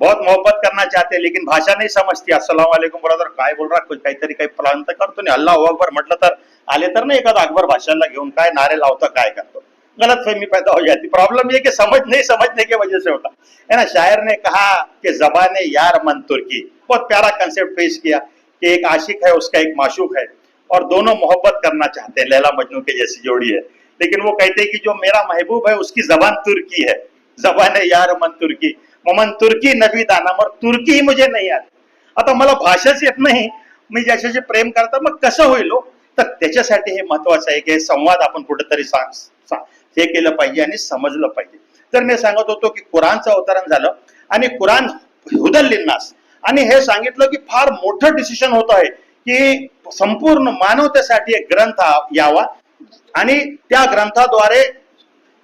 बहुत मोहब्बत करना चाहते हैं, लेकिन भाषा नहीं समजती. अस्सलाम वालेकुम ब्रदर काय बोल रहा, कुछ काहीतरी काही प्लान तर करतो नाही. अल्लाह अकबर म्हटलं तर आले तर नाही एखादा अकबर भाषाला घेऊन काय नारे लावता, काय करतो, गलतफहमी पैदा हो जाती. प्रॉब्लम ये कि नहीं समझने की वजह से होता है ना. शायर ने कहा कि ज़बाने यार मन तुर्की, बहुत प्यारा कंसेप्ट पेश किया कि एक आशिक है, उसका एक माशूक है और दोनों मोहब्बत करना चाहते हैं, लैला मजनू के जैसी जोड़ी है. लेकिन वो कहते हैं कि जो मेरा महबूब है उसकी जबान तुर्की है. जबाने यार मन तुर्की, मन तुर्की नबी दाना, मग तुर्की ही मुझे नाही आती. आता मला भाषाच येत नाही, मी ज्याच्याशी प्रेम करता मग कसं होईल. तर त्याच्यासाठी हे महत्वाचं आहे की हे संवाद आपण कुठेतरी हे केलं पाहिजे आणि समजलं पाहिजे. तर मी सांगत होतो की कुराणचं अवतरण झालं आणि कुराण हुदल लिन्नास, आणि हे सांगितलं की फार मोठं डिसिजन होत आहे की संपूर्ण मानवतेसाठी एक ग्रंथ यावा आणि त्या ग्रंथाद्वारे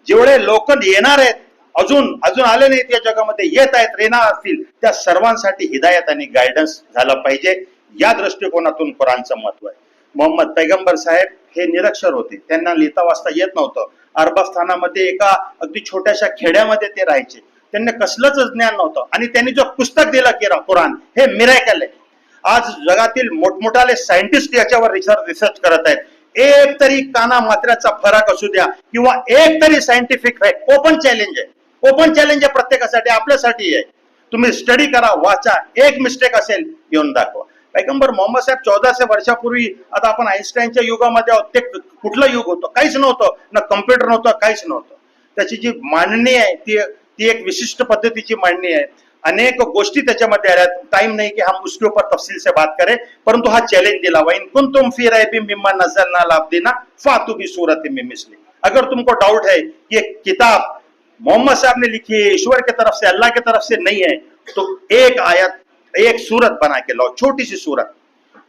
जेवढे लोक येणार आहेत, अजून आले नाहीत या जगामध्ये, येत आहेत, येणार असतील, त्या सर्वांसाठी हिदायत आणि गायडन्स झालं पाहिजे. या दृष्टिकोनातून कुराणचं महत्व आहे. मोहम्मद पैगंबर साहेब हे निरक्षर होते, त्यांना लिहिता वाचता येत नव्हतं. अरबस्थानामध्ये एका अगदी छोट्याशा खेड्यामध्ये ते राहायचे. त्यांना कसलंच ज्ञान नव्हतं आणि त्यांनी जो पुस्तक दिलं कुराण, हे मिरॅकल आहे. आज जगातील मोठमोठाले सायंटिस्ट याच्यावर रिसर्च करत आहेत. एक तरी काना मात्र्याचा फरक असू द्या किंवा एक तरी सायंटिफिक आहे, ओपन चॅलेंज आहे. ओपन चॅलेंज आहे प्रत्येकासाठी, आपल्यासाठी आहे. तुम्ही स्टडी करा, वाचा, एक मिस्टेक असेल येऊन दाखवा. पैगंबर मोहम्मद साहेब 1400 वर्षापूर्वी, आता आपण आईन्स्टाईनच्या युगामध्ये आहोत, ते कुठलं युग होतं, काहीच नव्हतं, ना कम्प्युटर नव्हतं, काहीच नव्हतं. त्याची जी मांडणी आहे ती एक विशिष्ट पद्धतीची मांडणी आहे. अनेक गोष्टी त्याच्यामध्ये आल्या. टाइम नहीं कि हम उसके ऊपर तफसील से बात करें, परंतु हा चैलेंज दिला हुआ, इन कुंतुम फी रैबिम मिम्मा नज़लना अला अब्दिना फातू बी सूरत मिन मिस्ली. अगर तुमको डाउट है कि ये किताब मोहम्मद साहब ने लिखी है, ईश्वर की तरफ से, अल्लाह की तरफ से नहीं है, तो एक आयत एक सूरत बना के लाओ, छोटी सी सूरत,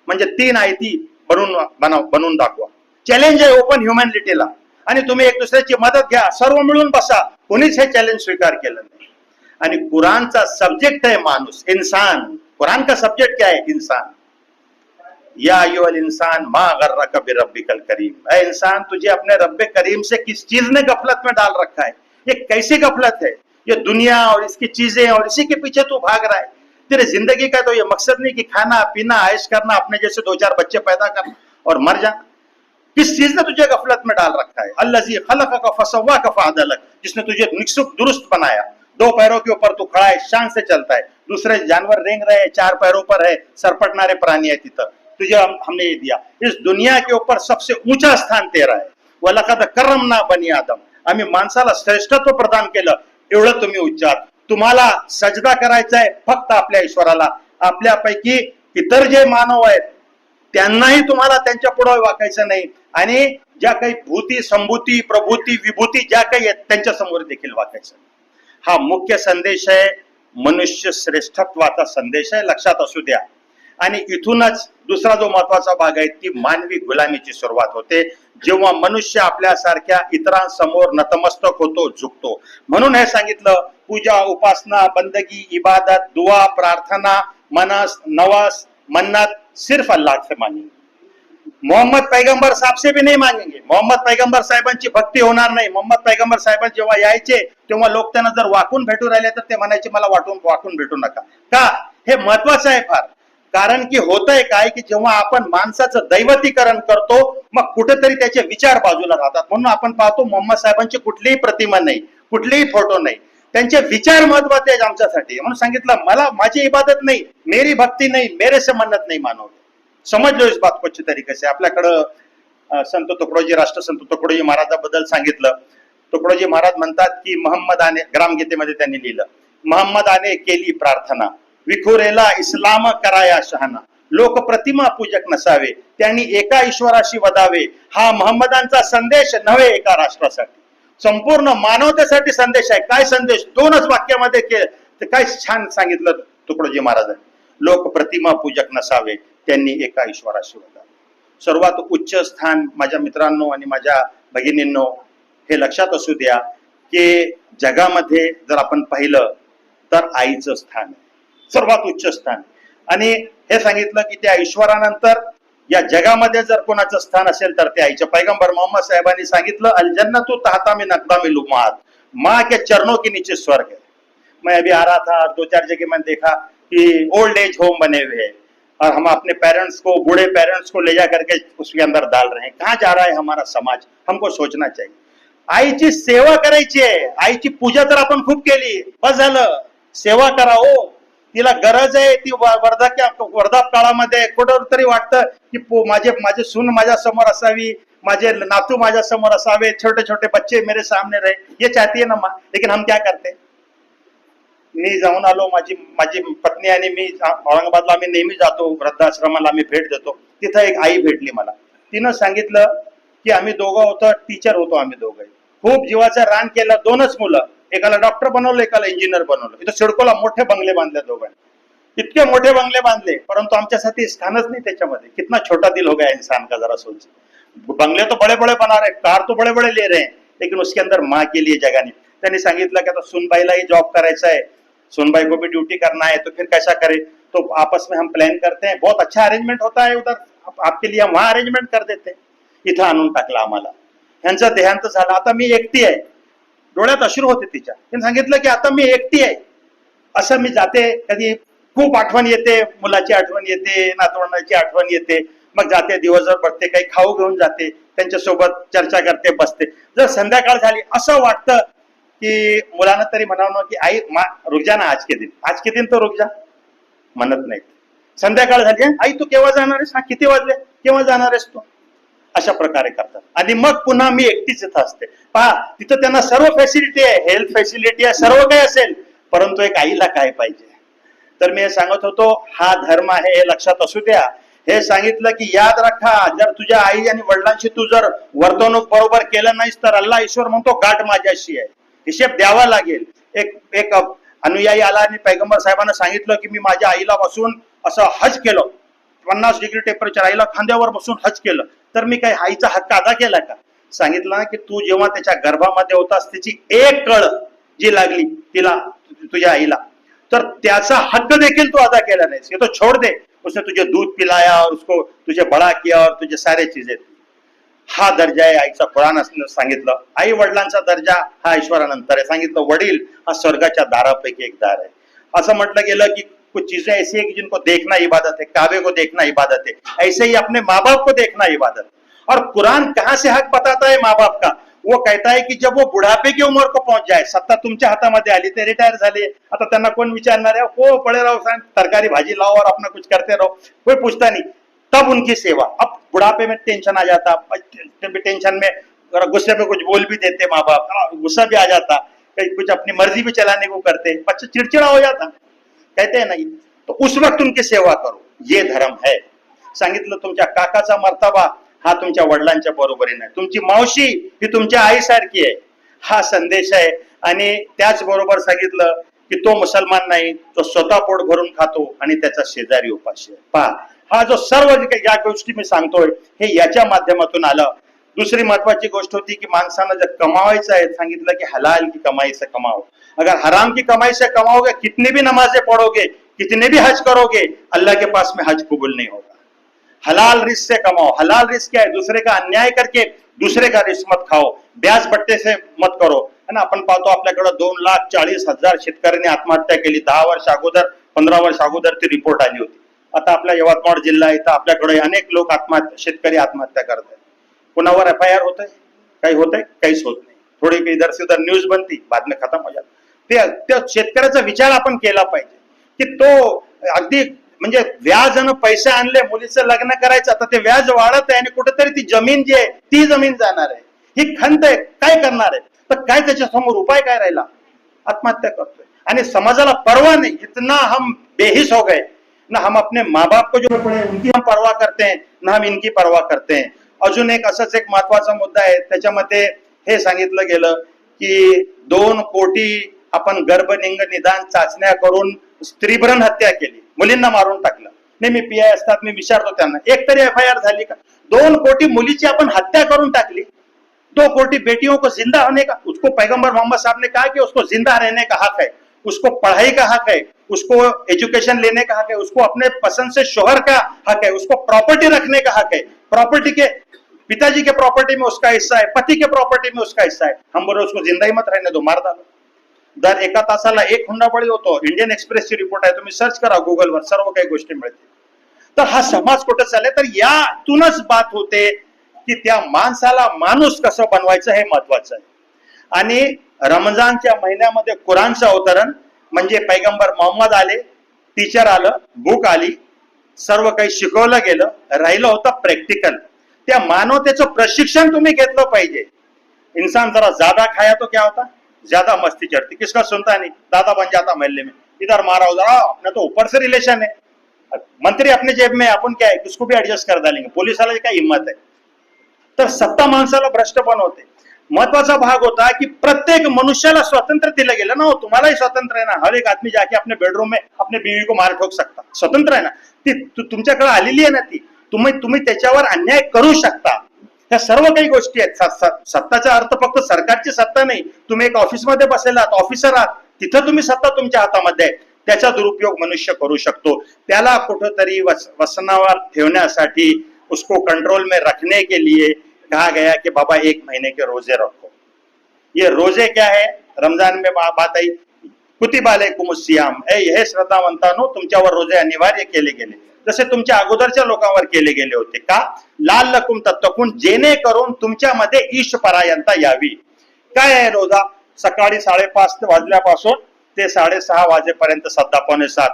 म्हणजे 3 आयती बनवून दाखवा. चॅलेंज आहे ओपन ह्युमॅनिटीला. आणि तुम्ही एक दुसऱ्याची मदत घ्या, सर्व मिळून बसा. कोणीच हे चॅलेंज स्वीकार केलं नाही. आणि कुरानचा सब्जेक्ट है मानुस, इंसान. कुरान का सब्जेक्ट क्या है? इंसान. या अय्युहल इंसान मा गर्रका बिरब्बिकल करीम. ऐ इंसान, तुझे अपने रब्ब करीम से किस चीज ने गफलत में डाल रखा है? ये कैसी गफलत है? ये दुनिया और इसकी चीजें और इसी के पीछे तू भाग रहा है. तेरे जिंदगी का तो ये मकसद नहीं कि खाना पीना ऐश करना, अपने जैसे 2-4 बच्चे पैदा करना और मर जाना. किस चीज ने तुझे गफलत में डाल रखा है? अल्लज़ी खलक़का फसव्वाका फ़अदलक. जिसने तुझे निकसुक दुरुस्त बनाया. 2 पैरों के ऊपर तू खड़ा है, शान से चलता है. दूसरे जानवर रेंग रहे हैं, 4 पैरों पर है, सरपटणारे प्राणी है. तिथं तुझे हमने ये दिया. इस दुनिया के ऊपर सबसे ऊंचा स्थान तेरा है. वलक़द करमना बनी आदम. आम्ही माणसाला श्रेष्ठत्व प्रदान केलं. एवढं तुम्ही उच्चार. तुम्हाला सजदा करायचा आहे फक्त आपल्या ईश्वराला. आपल्यापैकी इतर जे मानव आहेत त्यांनाही तुम्हाला त्यांच्या पुढे वाकायचं नाही. आणि ज्या काही भूती, संभूती, प्रभूती, विभूती ज्या काही आहेत त्यांच्या समोर देखील वाकायचं. हा मुख्य संदेश आहे, मनुष्य श्रेष्ठत्वाचा संदेश आहे. लक्षात असू द्या. आणि इथूनच दुसरा जो महत्वाचा भाग आहे ती मानवी गुलामीची सुरुवात होते, जेव्हा मनुष्य आपल्यासारख्या इतरांसमोर नतमस्तक होतो, झुकतो. म्हणून हे सांगितलं, पूजा, उपासना, बंदगी, इबादत, दुआ, प्रार्थना, मनस, नवस, मन्नत सिर्फ अल्लाह से मांगेंगे. मोहम्मद पैगंबर साहेब से भी नाही मागेंगे. मोहम्मद पैगंबर साहेबांची भक्ती होणार नाही. मोहम्मद पैगंबर साहेब जेव्हा यायचे तेव्हा लोक त्यांना जर वाकून भेटू राहिले तर ते म्हणायचे मला वाकून भेटू नका. का? हे महत्वाचं आहे फार. कारण की होतंय काय की जेव्हा आपण माणसाचं दैवतीकरण करतो मग कुठेतरी त्याचे विचार बाजूला राहतात. म्हणून आपण पाहतो मोहम्मद साहेबांची कुठलीही प्रतिमा नाही, कुठलेही फोटो नाही. त्यांचे विचार महत्वाचे आहेत आमच्यासाठी. म्हणून सांगितलं, मला माझी इबादत नहीं, मेरी भक्ति नहीं, मेरे से मन्नत नहीं मानो. समझ लो इस बात को अच्छी तरीके से. आपल्याकडं संत तुकडोजी, राष्ट्रसंत तुकडोजी महाराजाबद्दल सांगितलं. तुकडोजी महाराज म्हणतात की महम्मदाने, ग्रामगीतेमध्ये त्यांनी लिहिलं, महम्मदाने केली प्रार्थना, विखुरेला इस्लाम कराया शहाना, लोक प्रतिमा पूजक नसावे, त्यांनी एका ईश्वराशी वदावे. हा महम्मदांचा संदेश नव्हे एका राष्ट्रासाठी, संपूर्ण मानवतेसाठी संदेश आहे. काय संदेश? 2च वाक्यामध्ये केलं. काय छान सांगितलं तुकडोजी महाराजांनी. लोक प्रतिमा पूजक नसावे, त्यांनी एका ईश्वराशी वदावे. सर्वात उच्च स्थान माझ्या मित्रांनो आणि माझ्या भगिनींनो हे लक्षात असू द्या की जगामध्ये जर आपण पाहिलं तर आईचं स्थान आहे सर्वात उच्च स्थान. आणि हे सांगितलं की त्या ईश्वरानंतर या जगामध्ये जर कोणाचं स्थान असेल तर ते आईच्या. पैगंबर मोहम्मद साहेबांनी सांगितलं, अल जन्नतु तहता मिन अक़दामिल लुम्मात, माँ के चरणों के नीचे स्वर्ग है. मैं अभी आ रहा था, 2-4 जगह मैंने देखा कि ओल्ड एज होम बने हुए हैं और हम अपने पेरेंट्स को, बूढ़े पेरेंट्स को ले जा करके उसके अंदर डाल रहे हैं. कहाँ जा रहा है हमारा समाज? हमको सोचना चाहिए. आईची सेवा करायची आहे. आईची पूजा तर आपण खूप केली, बस झालं. सेवा करा हो. तिला गरज आहे. ती वर्धाप काळामध्ये कुठं तरी वाटतं की माझे सून माझ्या समोर असावी, माझे नातू माझ्या समोर असावे, छोटे छोटे बच्चे मेरे सामने रहे, ये चाहती है ना माँ. लेकिन हम क्या करते? मी जाऊन आलो, माझी पत्नी आणि मी औरंगाबादला आम्ही नेहमी जातो वृद्धाश्रमाला, आम्ही भेट देतो. तिथं एक आई भेटली मला. तिनं सांगितलं की आम्ही दोघं होतो, टीचर होतो आम्ही दोघं. खूप जीवाचं रान केलं. 2च मुलं, एकाला डॉक्टर बनवलं, एकाला इंजिनियर बनवलं. इथं सिडकोला मोठे बंगले बांधले दोघांनी. इतके मोठे बंगले बांधले, परंतु आमच्यासाठी स्थानच नाही त्याच्यामध्ये. कितना छोटा दिल हो गया इंसान का, जरा सोच. बंगले तो बड़े बड़े बना रहे, कार तो बड़े बड़े ले रहे हैं, लेकिन उसके अंदर माँ के लिए जगह नहीं. त्यांनी सांगितलं की आता सुनबाईलाही जॉब करायचा है, सुनबाई को भी ड्यूटी करना है, तो फिर कैसा करे? तो आपस में हम प्लान करते हैं, बहुत अच्छा अरेंजमेंट होता है उधर, आपके लिए हम वहां अरेंजमेंट कर देते हैं. इथं आणून टाकलं आम्हाला. ह्यांचं देहांत झालं. आता मी एकटी आहे. डोळ्यात अश्रू होते तिच्या. त्यांनी सांगितलं की आता मी एकटी आहे. असं मी जाते, कधी खूप आठवण येते, मुलाची आठवण येते, नातवंडाची आठवण येते. मग जाते, दिवसभर बघते, काही खाऊ घेऊन जाते, त्यांच्यासोबत चर्चा करते, बसते. जर संध्याकाळ झाली असं वाटतं की मुलांना तरी म्हणावं की आई रुक जा ना, आज के दिन तो रुक जा. म्हणत नाहीत. संध्याकाळ झाली, आई तू केव्हा जाणार आहेस? हा किती वाजले? केव्हा जाणार आहेस तू? अशा प्रकारे करतात. आणि मग पुन्हा मी एकटीच इथं असते. पहा, तिथं त्यांना सर्व फॅसिलिटी आहे, हेल्थ फॅसिलिटी आहे, सर्व काही असेल, परंतु एक आईला काय पाहिजे? तर मी हे सांगत होतो, हा धर्म आहे हे लक्षात असू द्या. हे सांगितलं की याद रखा, जर तुझ्या आई आणि वडिलांशी तू जर वर्तवणूक बरोबर केलं नाहीस तर अल्लाह ईश्वर म्हणतो गाठ माझ्याशी आहे, हिशेब द्यावा लागेल. एक अनुयायी आला आणि पैगंबर साहेबांना सांगितलं की मी माझ्या आईला बसून असं हज केलं, 50 डिग्री टेम्परेचर, आईला खांद्यावर बसून हज केलं, तर मी काही आईचा हक्क अदा केला का? सांगितलं ना की तू जेव्हा त्याच्या गर्भामध्ये होतास त्याची एक कळ जी लागली तिला, तुझ्या आईला, तर त्याचा हक्क देखील तू अदा केला नाहीस. ये तो छोड़ दे, उसने तुझे दूध पिलाया और उसको तुझे बड़ा किया और तुझे सारे चीजें. हा दर्जा आहे आईचा. कुराण सांगितलं आई वडिलांचा दर्जा हा ईश्वरानंतर आहे. सांगितलं वडील हा स्वर्गाच्या दारापैकी एक दार आहे. असं म्हटलं गेलं की कुछ चीजें ऐसी है कि जिनको देखना इबादत है, काबे को देखना इबादत है, ऐसे ही अपने माँ बाप को देखना इबादत. और कुरान कहां से हक बताता है माँ बाप का? वो कहता है की जब वो बुढ़ापे की उम्र को पहुंच जाए, सत्ता तुमच्या हातामध्ये आली, ते रिटायर झाले, आता त्यांना कोण विचारणार आहे? हो पड़े रहो, तरकारी भाजी लाओ और अपना कुछ करते रहो, कोई पूछता नहीं. तब उनकी सेवा. अब बुढ़ापे में टेंशन आ जाता, टेंशन में गुस्से में कुछ बोल भी देते माँ बाप, गुस्सा भी आ जाता, कुछ अपनी मर्जी भी चलाने को करते, बच्चा चिड़चिड़ा हो जाता, कहते हैं नहीं, तो उस वक्त उनकी सेवा करो, ये धर्म है. सांगितलं तुमच्या काकाचा मर्तबा हा तुमच्या वडिलांच्या बरोबरीने, तुमची मावशी ही तुमच्या आईसारखी आहे, हा संदेश आहे. आणि त्याचबरोबर सांगितलं की तो मुसलमान नाही, तो स्वतः पोट भरून खातो आणि त्याचा शेजारी उपाशी आहे. पहा, हा जो सर्व या गोष्टी मी सांगतोय हे याच्या माध्यमातून आलं. दुसरी महत्वाची गोष्ट होती की माणसानं जर कमावायचं आहे, सांगितलं की हलाल की कमाई से कमाओ. अगर हराम की कमाई से कमाओगे, कितनी भी नमाजें पढ़ोगे, कितने भी हज करोगे, अल्लाह के पास में हज कबूल नहीं होगा. हलाल रिस्क से कमाओ. हलाल रिस्क क्या है? दूसरे का अन्याय करके दूसरे का रिस्क मत खाओ, ब्याज बट्टे से मत करो, है ना. आपण पाहतो आपल्याकडे 2,40,000 शेतकऱ्यांनी आत्महत्या केली. 10 वर्ष अगोदर, 15 वर्ष अगोदर ती रिपोर्ट आली होती. आता आपल्या यवतमाळ जिल्हा इथं आपल्याकडे अनेक लोक शेतकरी आत्महत्या करत आहेत. कुणावर FIR होत आहे? काही होत आहे? काहीच होत नाही. थोडी इधर से उधर न्यूज बनती, बाद में खत्म हो जात. त्या शेतकऱ्याचा विचार आपण केला पाहिजे की तो अगदी म्हणजे व्याजानं पैसे आणले, मुलीचं लग्न करायचं, आता ते व्याज वाढत आहे आणि कुठेतरी ती जमीन जी आहे ती जमीन जाणार आहे. ही खंत आहे, काय करणार आहे? तर काय त्याच्या समोर उपाय काय राहिला? आत्महत्या करतोय. आणि समाजाला परवा नहीं, इतना हम बेहिस हो गए ना, हम अपने माँ बाप को जो पड़े उनकी हम परवाह करते हैं ना, हम इनकी परवाह करते हैं. अजून एक असंच एक महत्वाचा मुद्दा आहे, त्याच्यामध्ये हे सांगितलं गेलं की 2 कोटी आपण गर्भलिंग निदान चाचण्या करून स्त्रीभ्रण हत्या केली, मुलींना मारून टाकलं. नाही, मी PI असतात, मी विचारतो त्यांना, एक तरी FIR झाली का? 2 कोटी मुलीची आपण हत्या करून टाकली. 2 कोटी बेटियों को जिंदा होने का, उसको पैगंबर मोहम्मद साहब ने कहा कि उसको जिंदा रहने का हक है, उसको पढ़ाई का हक है, उसको एजुकेशन लेने का हक है, उसको अपने पसंद से शोहर का हक है, उसको प्रॉपर्टी रखने का हक है. प्रॉपर्टी के पिताजी के प्रॉपर्टी में उसका हिस्सा है, पति के प्रॉपर्टी में उसका हिस्सा है. हम बोलो उसको जिंदा ही मत रहने दो, मार डालो. दर 1 तासाला 1 हुंडाबळी होतो. इंडियन एक्सप्रेसची रिपोर्ट आहे, तुम्ही सर्च करा गुगलवर, सर्व काही गोष्टी मिळतील. तर हा समाज कुठे चाललाय? तर यातूनच बात होते की त्या माणसाला माणूस कसं बनवायचं हे महत्वाचं आहे. आणि रमजानच्या महिन्यामध्ये कुराणचं अवतरण म्हणजे पैगंबर मोहम्मद आले, टीचर आलं, बुक आली, सर्व काही शिकवलं गेलं, राहिलं होतं प्रॅक्टिकल. त्या मानवतेचं प्रशिक्षण तुम्ही घेतलं पाहिजे. इंसान जरा ज्यादा खाया तो क्या होता? ज्यादा मस्ती चढ़ती, किसका सुनता नहीं, दादा बन जाता मोहल्ले में, इधर मारा उधर, अपने तो ऊपर से रिलेशन है, मंत्री अपने जेब में, अपन क्या है, किसको भी एडजस्ट कर डालेंगे, पोलीस वाला काय हिम्मत आहे. तर सत्ता माणसाला भ्रष्ट बनवते. महत्वाचा भाग होता की प्रत्येक मनुष्याला स्वातंत्र्य दिलं गेलं ना. तुम्हालाही स्वातंत्र्य आहे ना, हर एक आदमी जाके अपने बेडरूम में अपने बीवी को मार ठोक सकता, स्वतंत्र आहे ना. ती तुमच्याकडे आलेली आहे ना, ती तुम्ही त्याच्यावर अन्याय करू शकता. ह्या सर्व काही गोष्टी आहेत. सत्ताचा अर्थ फक्त सरकारची सत्ता नाही, तुम्ही एक ऑफिसमध्ये बसलेला आहात, ऑफिसर आहात, तिथं तुम्ही सत्ता तुमच्या हातामध्ये आहे, त्याचा दुरुपयोग मनुष्य करू शकतो. त्याला कुठंतरी वसनावर ठेवण्यासाठी, उसको कंट्रोल में रखने के लिए कहा गया कि बाबा 1 महीने के रोजे रखो. ये रोजे क्या है? रमजान में बात आई, कुतिबा अलैकुमुस सियाम, हे श्रद्धावंतांनो तुमच्यावर रोजे अनिवार्य केले गेले, जसे तुमच्या अगोदरच्या लोकांवर केले गेले होते. का? लालकुम तत्तकून, जेणेकरून तुमच्यामध्ये ईशपरायणता यावी. काय आहे रोजा? सकाळी 5:30 वाजल्यापासून ते 6:30 वाजेपर्यंत, 7:15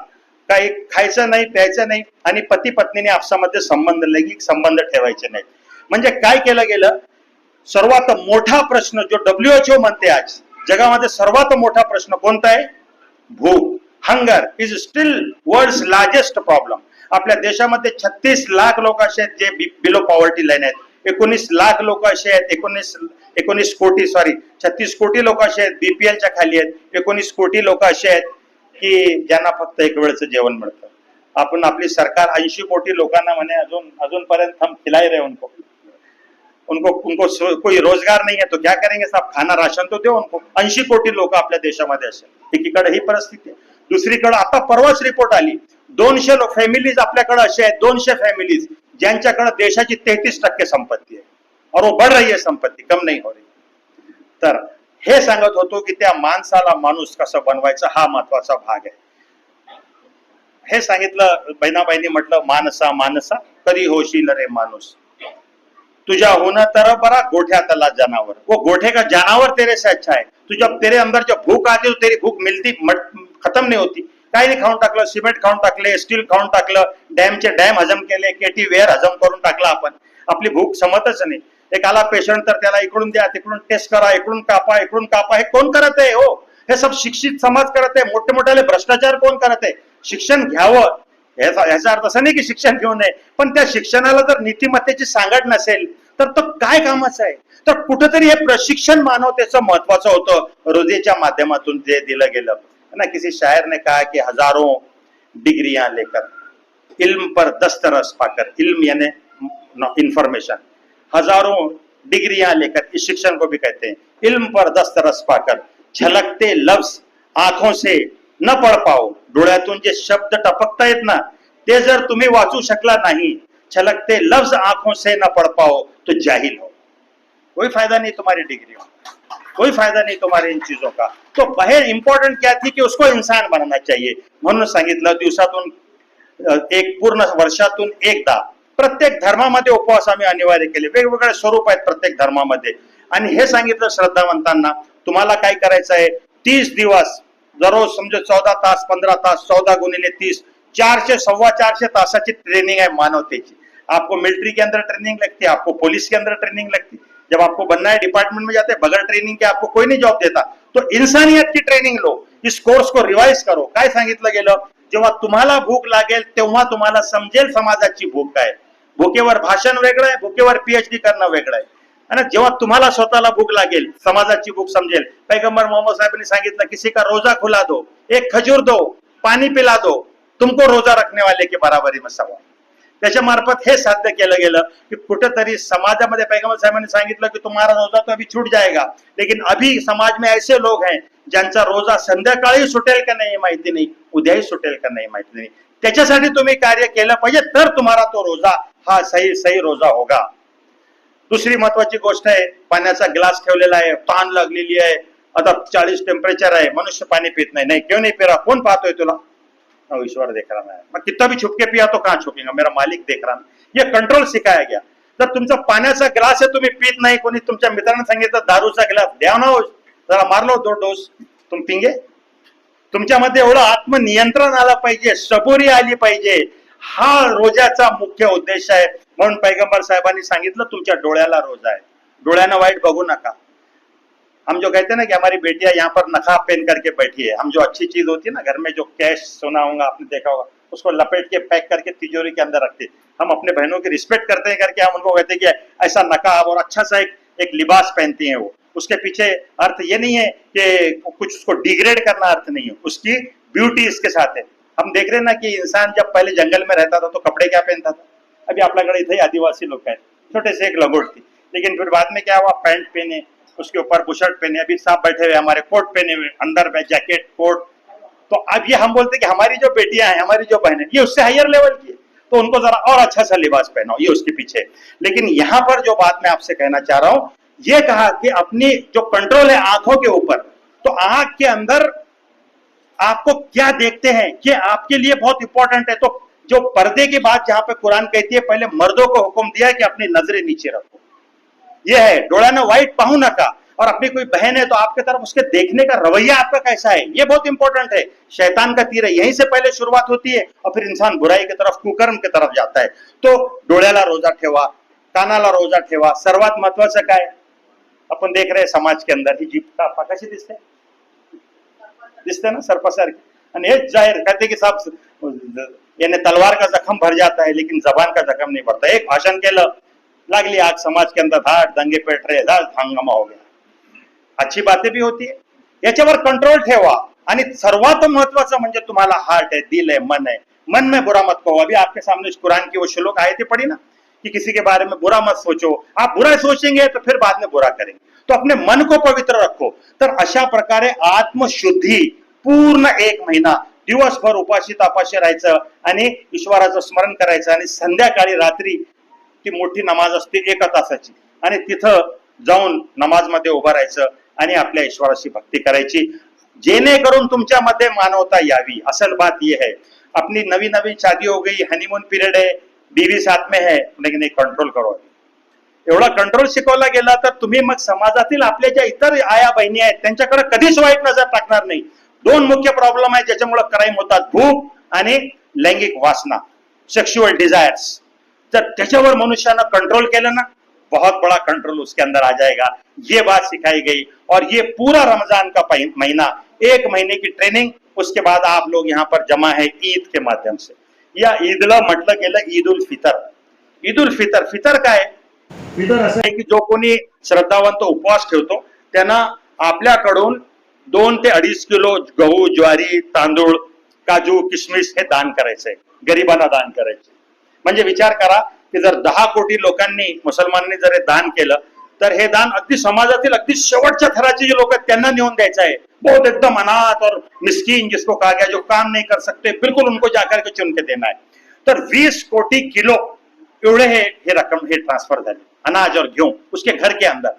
काही खायचं नाही, प्यायचं नाही, आणि पती पत्नीने आपसामध्ये संबंध, लैंगिक संबंध ठेवायचे नाही. म्हणजे काय केलं गेलं? सर्वात मोठा प्रश्न जो WHO म्हणते आज जगामध्ये सर्वात मोठा प्रश्न कोणता आहे? भूक. Hunger is still world's largest problem. आपल्या देशामध्ये 36 लाख लोक असे आहेत जे बिलो पॉवर्टी लाईन आहेत. 19 लाख लोक असे आहेत, 19 कोटी, 36 कोटी लोक असे आहेत BPLच्या खाली आहेत. 19 कोटी लोक असे आहेत की ज्यांना फक्त एक वेळचं जेवण मिळतं. आपण आपली सरकार 80 कोटी लोकांना म्हणे अजूनपर्यंत हम खिला ही रहे उनको उनको उनको कोई रोजगार नहीं है तो क्या करेंगे साहब, खाना राशन तो दो उनको. 80 कोटी लोक आपल्या देशामध्ये असेल. एकीकडे ही परिस्थिती आहे. दुसरीकडे आता परवाच रिपोर्ट आली, 200 फॅमिलीज आपल्याकडे असे आहेत, 200 फॅमिलीज ज्यांच्याकडे देशाची 33% संपत्ती आहे और वो बढ़ रही है संपत्ती, कम नहीं हो रही. तर हे सांगत होतो की त्या माणसाला माणूस कसं बनवायचं हा महत्वाचा भाग आहे. हे सांगितलं बहिणाबाईंनी म्हटलं, मानसा मानसा कधी होशील रे माणूस, तुझा होना तर बरा गोठ्या तला जनावर, वो गोठे का जानवर तेरे से अच्छा है. तुझ्या तेरे अंदर जब भूख आती तो तेरी भूख मिलती खत्म नहीं होती. काही नाही खाऊन टाकलं, सिमेंट खाऊन टाकले, स्टील खाऊन टाकलं, डॅमचे डॅम हजम केले, केटी वेअर हजम करून टाकला आपण. आपली भूक समतच नाही. एक आला पेशंट तर त्याला इकडून द्या, तिकडून टेस्ट करा, इकडून कापा, हे कोण करत आहे हो? हे सब शिक्षित समाज करत आहे. मोठे मोठे भ्रष्टाचार कोण करत आहे? शिक्षण घ्यावं याचा अर्थ असं नाही की शिक्षण घेऊ नये, पण त्या शिक्षणाला जर नीतिमत्तेची सांगड नसेल तर तो काय कामाचं आहे? तर कुठेतरी हे प्रशिक्षण मानवतेचं महत्वाचं होतं रोजेच्या माध्यमातून जे दिलं गेलं ना. किसी शायर ने कहा कि हजारों डिग्रियां लेकर इल्म पर दस्तरस पाकर, इल्म यानी इंफॉर्मेशन, हजारों डिग्रियां लेकर, इस शिक्षण को भी कहते हैं, इल्म पर दस्तरस पाकर झलकते लफ्ज आंखों से न पढ़ पाओ, डोळ्यातून जे शब्द टपकतायत ना ते जर तुम्ही वाचू शकला नाही, छलकते लफ्ज आंखों से न पढ़ पाओ तो जाहिल हो. कोई फायदा नहीं तुम्हारी डिग्रियों, कोई फायदा नहीं तुम्हारे इन चीजों का. तो बाहेर इंपॉर्टंट क्या थी की उसको इंसान बनना चाहिए. म्हणून सांगितलं दिवसातून एक पूर्ण वर्षातून एकदा प्रत्येक धर्मामध्ये उपवास आम्ही अनिवार्य केले. वेगवेगळे स्वरूप आहेत प्रत्येक धर्मामध्ये. आणि हे सांगितलं श्रद्धावंतांना, तुम्हाला काय करायचं आहे, 30 दिवस दररोज समजो 14 तास 15 तास 14 गुणिले 30 400-4.25 तासाची ट्रेनिंग है मानवतेची. आपको मिलिट्री के अंदर ट्रेनिंग लगती है, आपको पुलिस के अंदर ट्रेनिंग लगती है. जब आपको बनना है डिपार्टमेंट में जाते हैं, बगैर ट्रेनिंग के आपको कोई नहीं जॉब देता. तो इंसानियत की ट्रेनिंग लो, इस कोर्स को रिवाइज करो. काय सांगितलं गेलं, जेव्हा तुम्हाला भूक लागेल तेव्हा तुम्हाला समजेल समाजाची भूक काय. भूकेवर भाषण वेगळं आहे, भूकेवर पीएचडी करणं वेगळं आहे. आणि जेव्हा तुम्हाला स्वतःला भूक लागेल, समाजाची भूक समजेल. पैगंबर मोहम्मद साहेबांनी सांगितलं, किसी का रोजा खुला दो, एक खजूर दो, पाणी पिला दो, तुमको रोजा रखने वाले के बराबरी में सवाल. त्याच्या मार्फत हे साध्य केलं गेलं की कुठेतरी समाजामध्ये पैगंबर साहेबांनी सांगितलं की तुम्हारा रोजा तो अभी छूट जाएगा, लेकिन अभी समाज में ऐसे लोग हैं ज्यांचा रोजा संध्याकाळी सुटेल का नाही माहिती नाही, उद्याही सुटेल का नाही माहिती नाही. त्याच्यासाठी तुम्ही कार्य केलं पाहिजे, तर तुम्हाला तो रोजा हा सही रोजा होगा. दुसरी महत्वाची गोष्ट आहे, पाण्याचा ग्लास ठेवलेला आहे, ताण लागलेली आहे, आता 40 टेम्परेचर आहे, मनुष्य पाणी पित नाही. नहीं क्यों नहीं पी रहा, कौन पाहतोय तुला? ईश्वर देख रहा है. मग कितना भी छुपके पिया तो कहाँ छुपेगा, मेरा मालिक देख रहा. ये कंट्रोल सिखाया गया. तर तुमचा पाण्याचा ग्लास आहे, तुम्ही पित नाही, कोणी तुमच्या मित्रांनी सांगितलं दारूचा ग्लास द्या ना, जरा मारलो 2 डोस, तुम पिंगे. तुमच्यामध्ये एवढं आत्मनियंत्रण आलं पाहिजे, सबुरी आली पाहिजे. हा रोजाचा मुख्य उद्देश आहे. म्हणून पैगंबर साहेबांनी सांगितलं तुमच्या डोळ्याला रोजा आहे, डोळ्यानं वाईट बघू नका. हम जो कहते हैं ना कि हमारी बेटियां यहाँ पर नकाब पहन करके बैठी है, हम जो अच्छी चीज होती है ना घर में, जो कैश सोना होगा आपने देखा होगा, उसको लपेट के पैक करके तिजोरी के अंदर रखते. हम अपने बहनों की रिस्पेक्ट करते हैं करके हम उनको कहते हैं कि ऐसा नकाब और अच्छा सा एक लिबास पहनती हैं वो. उसके पीछे अर्थ ये नहीं है कि कुछ उसको डिग्रेड करना अर्थ नहीं है, उसकी ब्यूटी इसके साथ है. हम देख रहे हैं ना कि इंसान जब पहले जंगल में रहता था तो कपड़े क्या पहनता था. अभी आपल्याकडे इथे आदिवासी लोग हैं, छोटे से एक लंगोट थी, लेकिन फिर बाद में क्या हुआ, पैंट पहने, उसके ऊपर बुशर्ट पहने. अभी साहब बैठे हुए हमारे कोट पहने हुए, अंदर में जैकेट कोट. तो अब ये हम बोलते हैं कि हमारी जो बेटियां हैं, हमारी जो बहनें, ये उससे हायर लेवल की है, तो उनको जरा और अच्छा सा लिबास पहनाओ, ये उसके पीछे. लेकिन यहाँ पर जो बात मैं आपसे कहना चाह रहा हूं, ये कहा कि अपनी जो कंट्रोल है आंखों के ऊपर, तो आंख के अंदर आपको क्या देखते हैं ये आपके लिए बहुत इंपॉर्टेंट है. तो जो पर्दे की बात जहां पे कुरान कहती है, पहले मर्दों को हुक्म दिया है कि अपनी नजरें नीचे रखो. ये है डोळ्यानं वाईट पाहू नका. और अपनी कोई बहन है तो आपके तरफ उसके देखने का रवैया आपका कैसा है, ये बहुत इंपॉर्टेंट है. शैतान का तीर है, यहीं से पहले शुरुआत होती है और फिर इंसान बुराई की तरफ, कुकर्म की तरफ जाता है. तो डोळ्याला रोजा ठेवा, कानाला रोजा ठेवा. सर्वात महत्वाचं काय, आपण देख रहे समाज के अंदर ही जीभ कशी दिसते, दिसते ना सर्पासारखी. आणि हेच जाहीर कहते कि साहब यानी तलवार का जख्म भर जाता है लेकिन जबान का जख्म नहीं भरता. एक भाषण केलं, लागली आग समाज के अंदर, धाड दंगे पेट रहे, धाड हंगामा हो गया. अच्छी बातें भी होती है, याच्यावर कंट्रोल ठेवा. आणि सर्वात महत्वाचं म्हणजे तुम्हाला हार्ट है, दिल है, मन है, मन में बुरा मत कहो। अभी आपके सामने कुरान की वो श्लोक आए थे पढ़ी ना, कि किसी के बारे में बुरा मत सोचो। आप बुरा सोचेंगे तो फिर बाद में बुरा करेंगे, तो अपने मन को पवित्र रखो। तर अशा प्रकारे आत्मशुद्धी पूर्ण 1 महिना दिवसभर उपाशी तापाशी राहायचं आणि ईश्वराचं स्मरण करायचं, आणि संध्याकाळी रात्री ती मोठी नमाज असते 1 तासाची, आणि तिथं जाऊन नमाज मध्ये उभं राहायचं आणि आपल्या ईश्वराची भक्ती करायची, जेणेकरून तुमच्यामध्ये मानवता यावी। असल बात ये है, अपनी नवी नवी शादी हो गई, हनीमून पीरियड है, बीवी साथ में है, लेकिन एक कंट्रोल करो। एवढा कंट्रोल शिकवला गेला तर तुम्ही मग समाजातील आपल्या ज्या इतर आया बहिणी आहेत त्यांच्याकडे कधीच वाईट नजर टाकणार नाही। 2 मुख्य प्रॉब्लेम आहे ज्याच्यामुळे क्राईम होतात, भूक आणि लैंगिक वासना, सेक्सुअल डिजायर्स। जर त्याच्यावर मनुष्यानं कंट्रोल केलं ना, बहुत बड़ा कंट्रोल उसके अंदर आ जाएगा। ये बात सिखाई गई, और ये पूरा रमजान का महीना 1 महीने की ट्रेनिंग, उसके बाद आप लोग यहाँ पर जमा है ईद के माध्यम से। या ईदला म्हटलं गेलं ईद उल फितर। ईद उल फितर, फितर काय? फितर असं आहे की जो कोणी श्रद्धावंत उपवास ठेवतो त्यांना आपल्याकडून 2 ते 2.5 किलो गहू, ज्वारी, तांदूळ, काजू, किशमिश हे दान करायचंय, गरिबांना दान करायचे। म्हणजे विचार करा की जर 10 कोटी लोकांनी, मुसलमानांनी जर हे दान केलं तर हे दान अगदी समाजातील अगदी शेवटच्या थराचे जे लोक आहेत त्यांना नेऊन द्यायचं आहे। बहुत एकदम अनाथ और मिस्कीन, जिसको कहा गया जो काम नहीं कर सकते, बिल्कुल उनको जाकर के चुन के देना है। तर 20 कोटी किलो एवढे हे रक्कम हे ट्रान्सफर झाली, अनाज और घेऊन उसके घर के अंदर।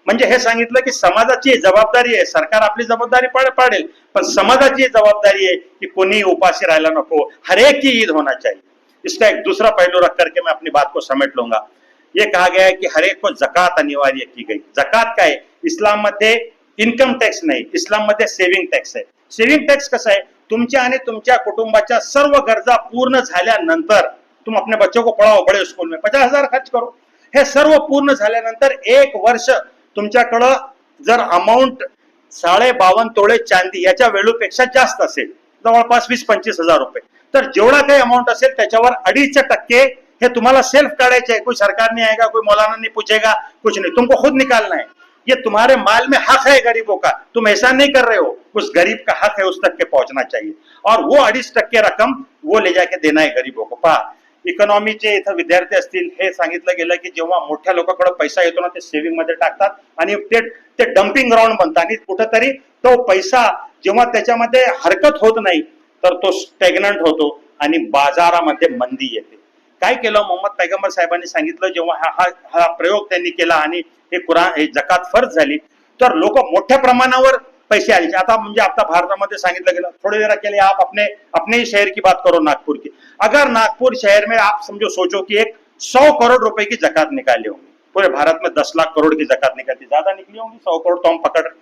म्हणजे हे सांगितलं की समाजाची जबाबदारी आहे, सरकार आपली जबाबदारी पाडेल, पण समाजाची जबाबदारी आहे की कोणी उपाशी राहायला नको, हर एक की ईद होना चाहिए। इसका एक दूसरा पहलू रख करके मैं अपनी बात को समेट लूंगा। ये कहा गया है कि हर एक को जकात अनिवार्य की गई। जकात काय? इस्लाम मध्ये इन्कम टॅक्स नाही, इस्लाम मध्ये सेव्हिंग टॅक्स आहे। सेव्हिंग टॅक्स कसं आहे? तुमच्या आणि तुमच्या कुटुंबाच्या सर्व गरजा पूर्ण झाल्यानंतर, तुम अपने बच्चों को पढ़ाओ बड़े स्कूल में, 50,000 खर्च करो, हे सर्व पूर्ण झाल्यानंतर 1 वर्ष तुमच्याकडं जर अमाऊंट 52.5 तोळे चांदी याच्या वेळूपेक्षा जास्त असेल, जवळपास 20-25 हजार रुपये, तर जेवढा काही अमाऊंट असेल त्याच्यावर 2.5% हे तुम्हाला सेल्फ काढायचे है। कोई सरकार नहीं आएगा, कोई मौलाना नहीं पूछेगा, कुछ नहीं, तुमको खुद निकालना है। ये तुम्हारे माल में हक है गरीबों का, तुम ऐसा नहीं कर रहे हो, उस गरीब का हक है, उस तक के पहुंचना चाहिए, और वो 2.5% रक्कम वो ले जाके देना है गरीबों को। पहा, इकॉनॉमीचे इथं विद्यार्थी असतील, हे सांगितलं गेलं की जेव्हा मोठ्या लोकांकडे पैसा येतो ना, ते सेव्हिंग मध्ये टाकतात आणि ते डम्पिंग ग्राउंड बनतात, आणि कुठेतरी तो पैसा जेव्हा त्याच्यामध्ये हरकत होत नाही तर तो स्टॅग्नंट होतो आणि बाजारामध्ये मंदी येते। काय केलं मोहम्मद पैगंबर साहेबांनी सांगितलं, जेव्हा हा प्रयोग त्यांनी केला आणि हे कुराण, हे जकात फर्ज झाली, तर लोक मोठ्या प्रमाणावर पैसे आले। आता म्हणजे आता भारतामध्ये सांगितलं गेलं, थोड़ी देर के लिए आप अपने ही शहर की बात करो, नागपुर की, अगर नागपुर शहर में आप समझो, सोचो कि एक 100 करोड़ रुपए की जकात निकाली होंगी, पूरे भारत में 10 लाख करोड़ की जकात निकालती, ज्यादा निकली होंगी, 100 करोड़ तो हम पकड़ रहे,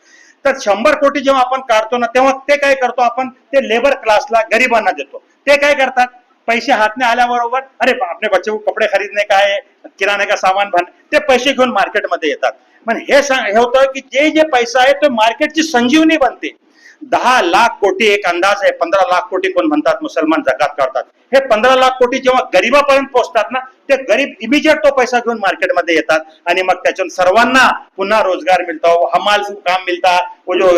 तर 100 कोटी जेव्हा आपण काढतो ना, तेव्हा ते काय करतो आपण, ते लेबर क्लासला, गरिबांना देतो। ते काय करतात, पैसे हाथ में आल्याबरोबर, अरे अपने बच्चे को कपडे खरीदने का है, किराणे का सामान भरणे, ते पैसे घेऊन मार्केटमध्ये येतात। पण हे होतं की जे पैसा आहे तो मार्केटची संजीवनी बनते। 10 लाख कोटी एक अंदाज आहे, 15 लाख कोटी कोण म्हणतात मुसलमान जकात काढतात, हे 15 लाख कोटी जेव्हा गरीबापर्यंत पोहोचतात ना, ते गरीब इमिजिएट तो पैसा घेऊन मार्केटमध्ये येतात, आणि मग त्याच्यातून सर्वांना पुन्हा रोजगार मिलता, हमाल को काम मिलता, वो जो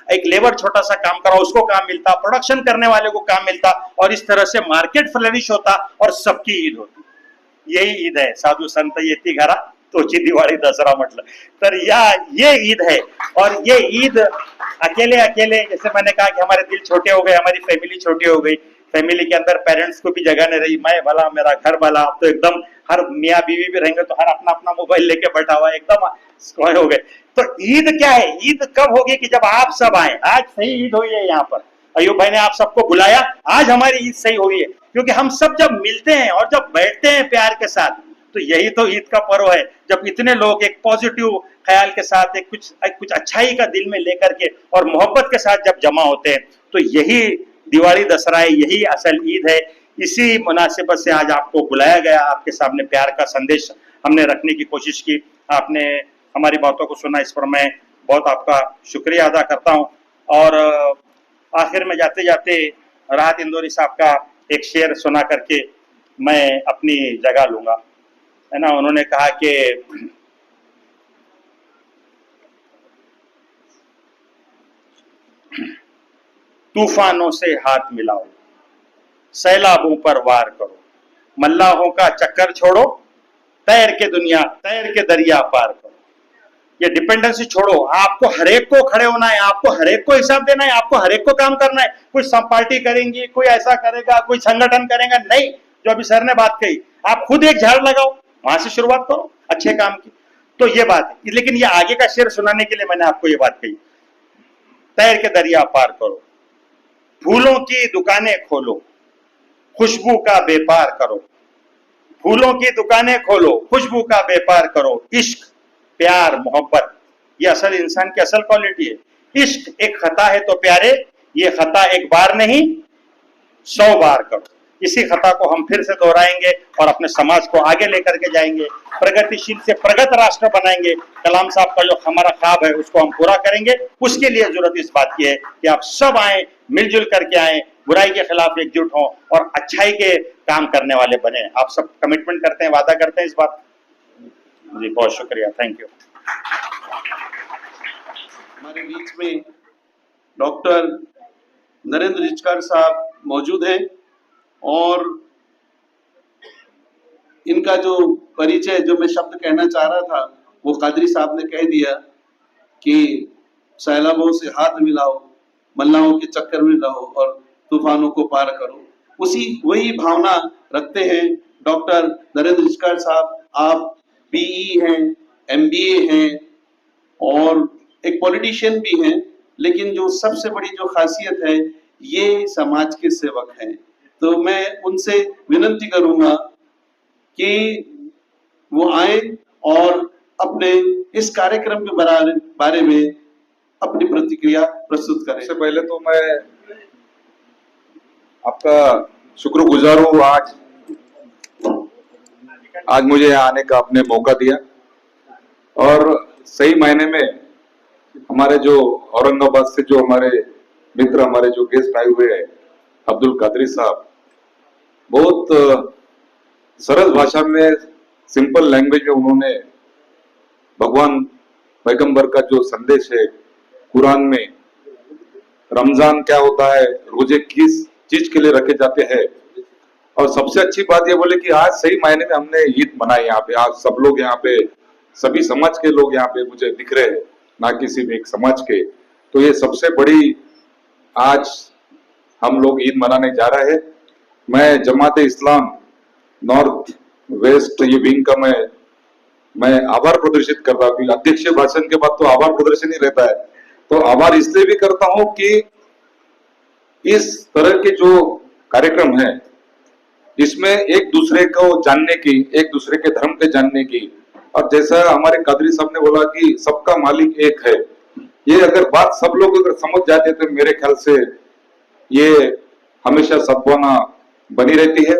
एक लेबर छोटा सा काम करा उसको काम मिलता, प्रोडक्शन करने वाले को काम मिलता, और इस तरह से मार्केट फ्लरिश होता और सबकी ईद होती। यही ईद है, साधु संत येती घरा तोची दिवाळी दसरा म्हटलं तर ये ईद है। और ये ईद अकेले, जैसे मैंने कहा कि हमारे दिल छोटे हो गए, हमारी फैमिली छोटी हो गई, फैमिली के अंदर पेरेंट्स को भी जगह नहीं रही, मैं भला मेरा घर भला, अब तो एकदम हर मियाँ बीवी भी रहेंगे तो हर अपना अपना मोबाइल लेके बैठा हुआ है, एकदम हो गए। तो ईद क्या है? ईद कब होगी कि जब आप सब आए। आज सही ईद हुई है यहाँ पर, अयूब भाई ने आप सबको बुलाया, आज हमारी ईद सही हुई है, क्योंकि हम सब जब मिलते हैं और जब बैठते हैं प्यार के साथ, तो यही तो ईद का पर्व है, जब इतने लोग एक पॉजिटिव ख्याल के साथ, एक कुछ अच्छाई का दिल में लेकर के और मोहब्बत के साथ जब जमा होते हैं, तो यही दिवाली दसरा है, यही असल ईद है। इसी मुनासिबत से आज आपको बुलाया गया, आपके सामने प्यार का संदेश हमने रखने की कोशिश की, आपने हमारी बातों को सुना, इस पर मैं बहुत आपका शुक्रिया अदा करता हूँ। और आखिर में जाते जाते राहत इंदौरी साहब का एक शेर सुना करके मैं अपनी जगह लूंगा, है ना। उन्होंने कहा कि तूफानों से हाथ मिलाओ, सैलाबों पर वार करो, मल्लाहों का चक्कर छोड़ो, तैर के दरिया पार करो। ये डिपेंडेंसी छोड़ो, आपको हरेक को खड़े होना है, आपको हरेक को हिसाब देना है, आपको हरेक को काम करना है। कोई सब पार्टी करेंगी, कोई ऐसा करेगा, कोई संगठन करेगा, नहीं। जो अभी सर ने बात कही, आप खुद एक झाड़ लगाओ, वहां से शुरुआत करो अच्छे काम की। तो ये बात है, लेकिन ये आगे का शेर सुनाने के लिए मैंने आपको ये बात कही, तैर के दरिया पार करो, फूलों की दुकानें खोलो, खुशबू का व्यापार करो, फूलों की दुकानें खोलो, खुशबू का व्यापार करो। इश्क, प्यार, मोहब्बत, ये असल इंसान की असल क्वालिटी है। इश्क एक खता है तो प्यारे, ये खता एक बार नहीं 100 बार करो। इसी खता को हम फिर से दोहराएंगे और अपने समाज को आगे लेकर के जाएंगे, प्रगतिशील से प्रगत राष्ट्र बनाएंगे। कलाम साहब का जो हमारा ख्वाब है उसको हम पूरा करेंगे। उसके लिए जरूरत इस बात की है कि आप सब आए, मिलजुल करके आए, बुराई के खिलाफ एकजुट हों और अच्छाई के काम करने वाले बने। आप सब कमिटमेंट करते हैं, वादा करते हैं इस बात? जी बहुत शुक्रिया, थैंक यू। हमारे बीच में डॉक्टर नरेंद्र रिचकार साहब मौजूद हैं और इनका जो परिचय, जो मैं शब्द कहना चाह रहा था, वो कादरी साहब ने कह दिया कि सैलाबों से हाथ मिलाओ, मल्लाहों के चक्कर में रहो और तूफानों को पार करो। वही भावना रखते हैं डॉक्टर नरेंद्र रिचकार साहब। आप बीई हैं, एमबीए हैं और एक पॉलिटिशियन भी हैं, लेकिन जो सबसे बड़ी जो खासियत है, ये समाज के सेवक हैं। तो मैं उनसे विनती करूंगा कि वो आए और अपने इस कार्यक्रम के बारे में अपनी प्रतिक्रिया प्रस्तुत करें। सबसे पहले तो मैं आपका शुक्रगुजार हूँ, आज मुझे यहाँ आने का आपने मौका दिया। और सही मायने में हमारे जो औरंगाबाद से जो हमारे मित्र, हमारे जो गेस्ट आए हुए हैं, अब्दुल कादरी साहब, बहुत सरल भाषा में, सिंपल लैंग्वेज में उन्होंने भगवान पैगंबर का जो संदेश है कुरान में, रमजान क्या होता है, रोजे किस चीज के लिए रखे जाते हैं, और सबसे अच्छी बात ये बोले कि आज सही मायने में हमने ईद मनाई। यहाँ पे आज सब लोग, यहाँ पे सभी समाज के लोग यहाँ पे मुझे दिख रहे हैं, ना किसी भी एक समाज के। तो ये सबसे बड़ी आज हम लोग ईद मनाने जा रहे हैं। मैं जमात इस्लाम नॉर्थ वेस्ट ये विंग का मैं आभार प्रदर्शित करता हूँ। अध्यक्षीय भाषण के बाद तो आभार प्रदर्शन ही रहता है, तो आभार इसलिए भी करता हूँ कि इस तरह के जो कार्यक्रम है, इसमें एक दूसरे को जानने की, एक दूसरे के धर्म के जानने की, और जैसा हमारे कादरी साहब ने बोला कि सबका मालिक एक है, ये अगर बात सब लोग अगर समझ जाते तो मेरे ख्याल से ये हमेशा सद्भावना बनी रहती है।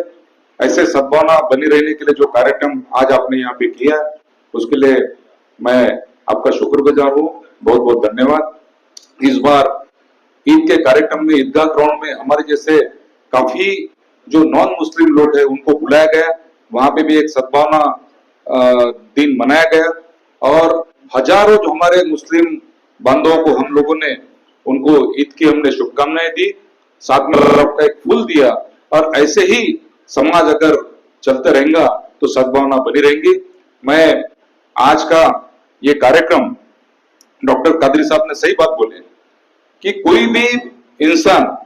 ऐसे सद्भावना बनी रहने के लिए जो कार्यक्रम आज आपने यहाँ पे किया, उसके लिए मैं आपका शुक्रगुजार हूँ। बहुत बहुत धन्यवाद। इस बार ईद के कार्यक्रम में ईदगाह ग्राउंड में हमारे जैसे काफी जो नॉन मुस्लिम लोग हैं उनको बुलाया गया, वहां पे भी एक सद्भावना दिन मनाया गया, और हजारों जो हमारे मुस्लिम बांधवों को हम लोगों ने उनको ईद की हमने शुभकामनाएं दी, साथ में का एक फूल दिया। और ऐसे ही समाज अगर चलते रहेगा तो सद्भावना बनी रहेगी। मैं आज का ये कार्यक्रम, डॉक्टर कादरी साहब ने सही बात बोले कि कोई भी इंसान,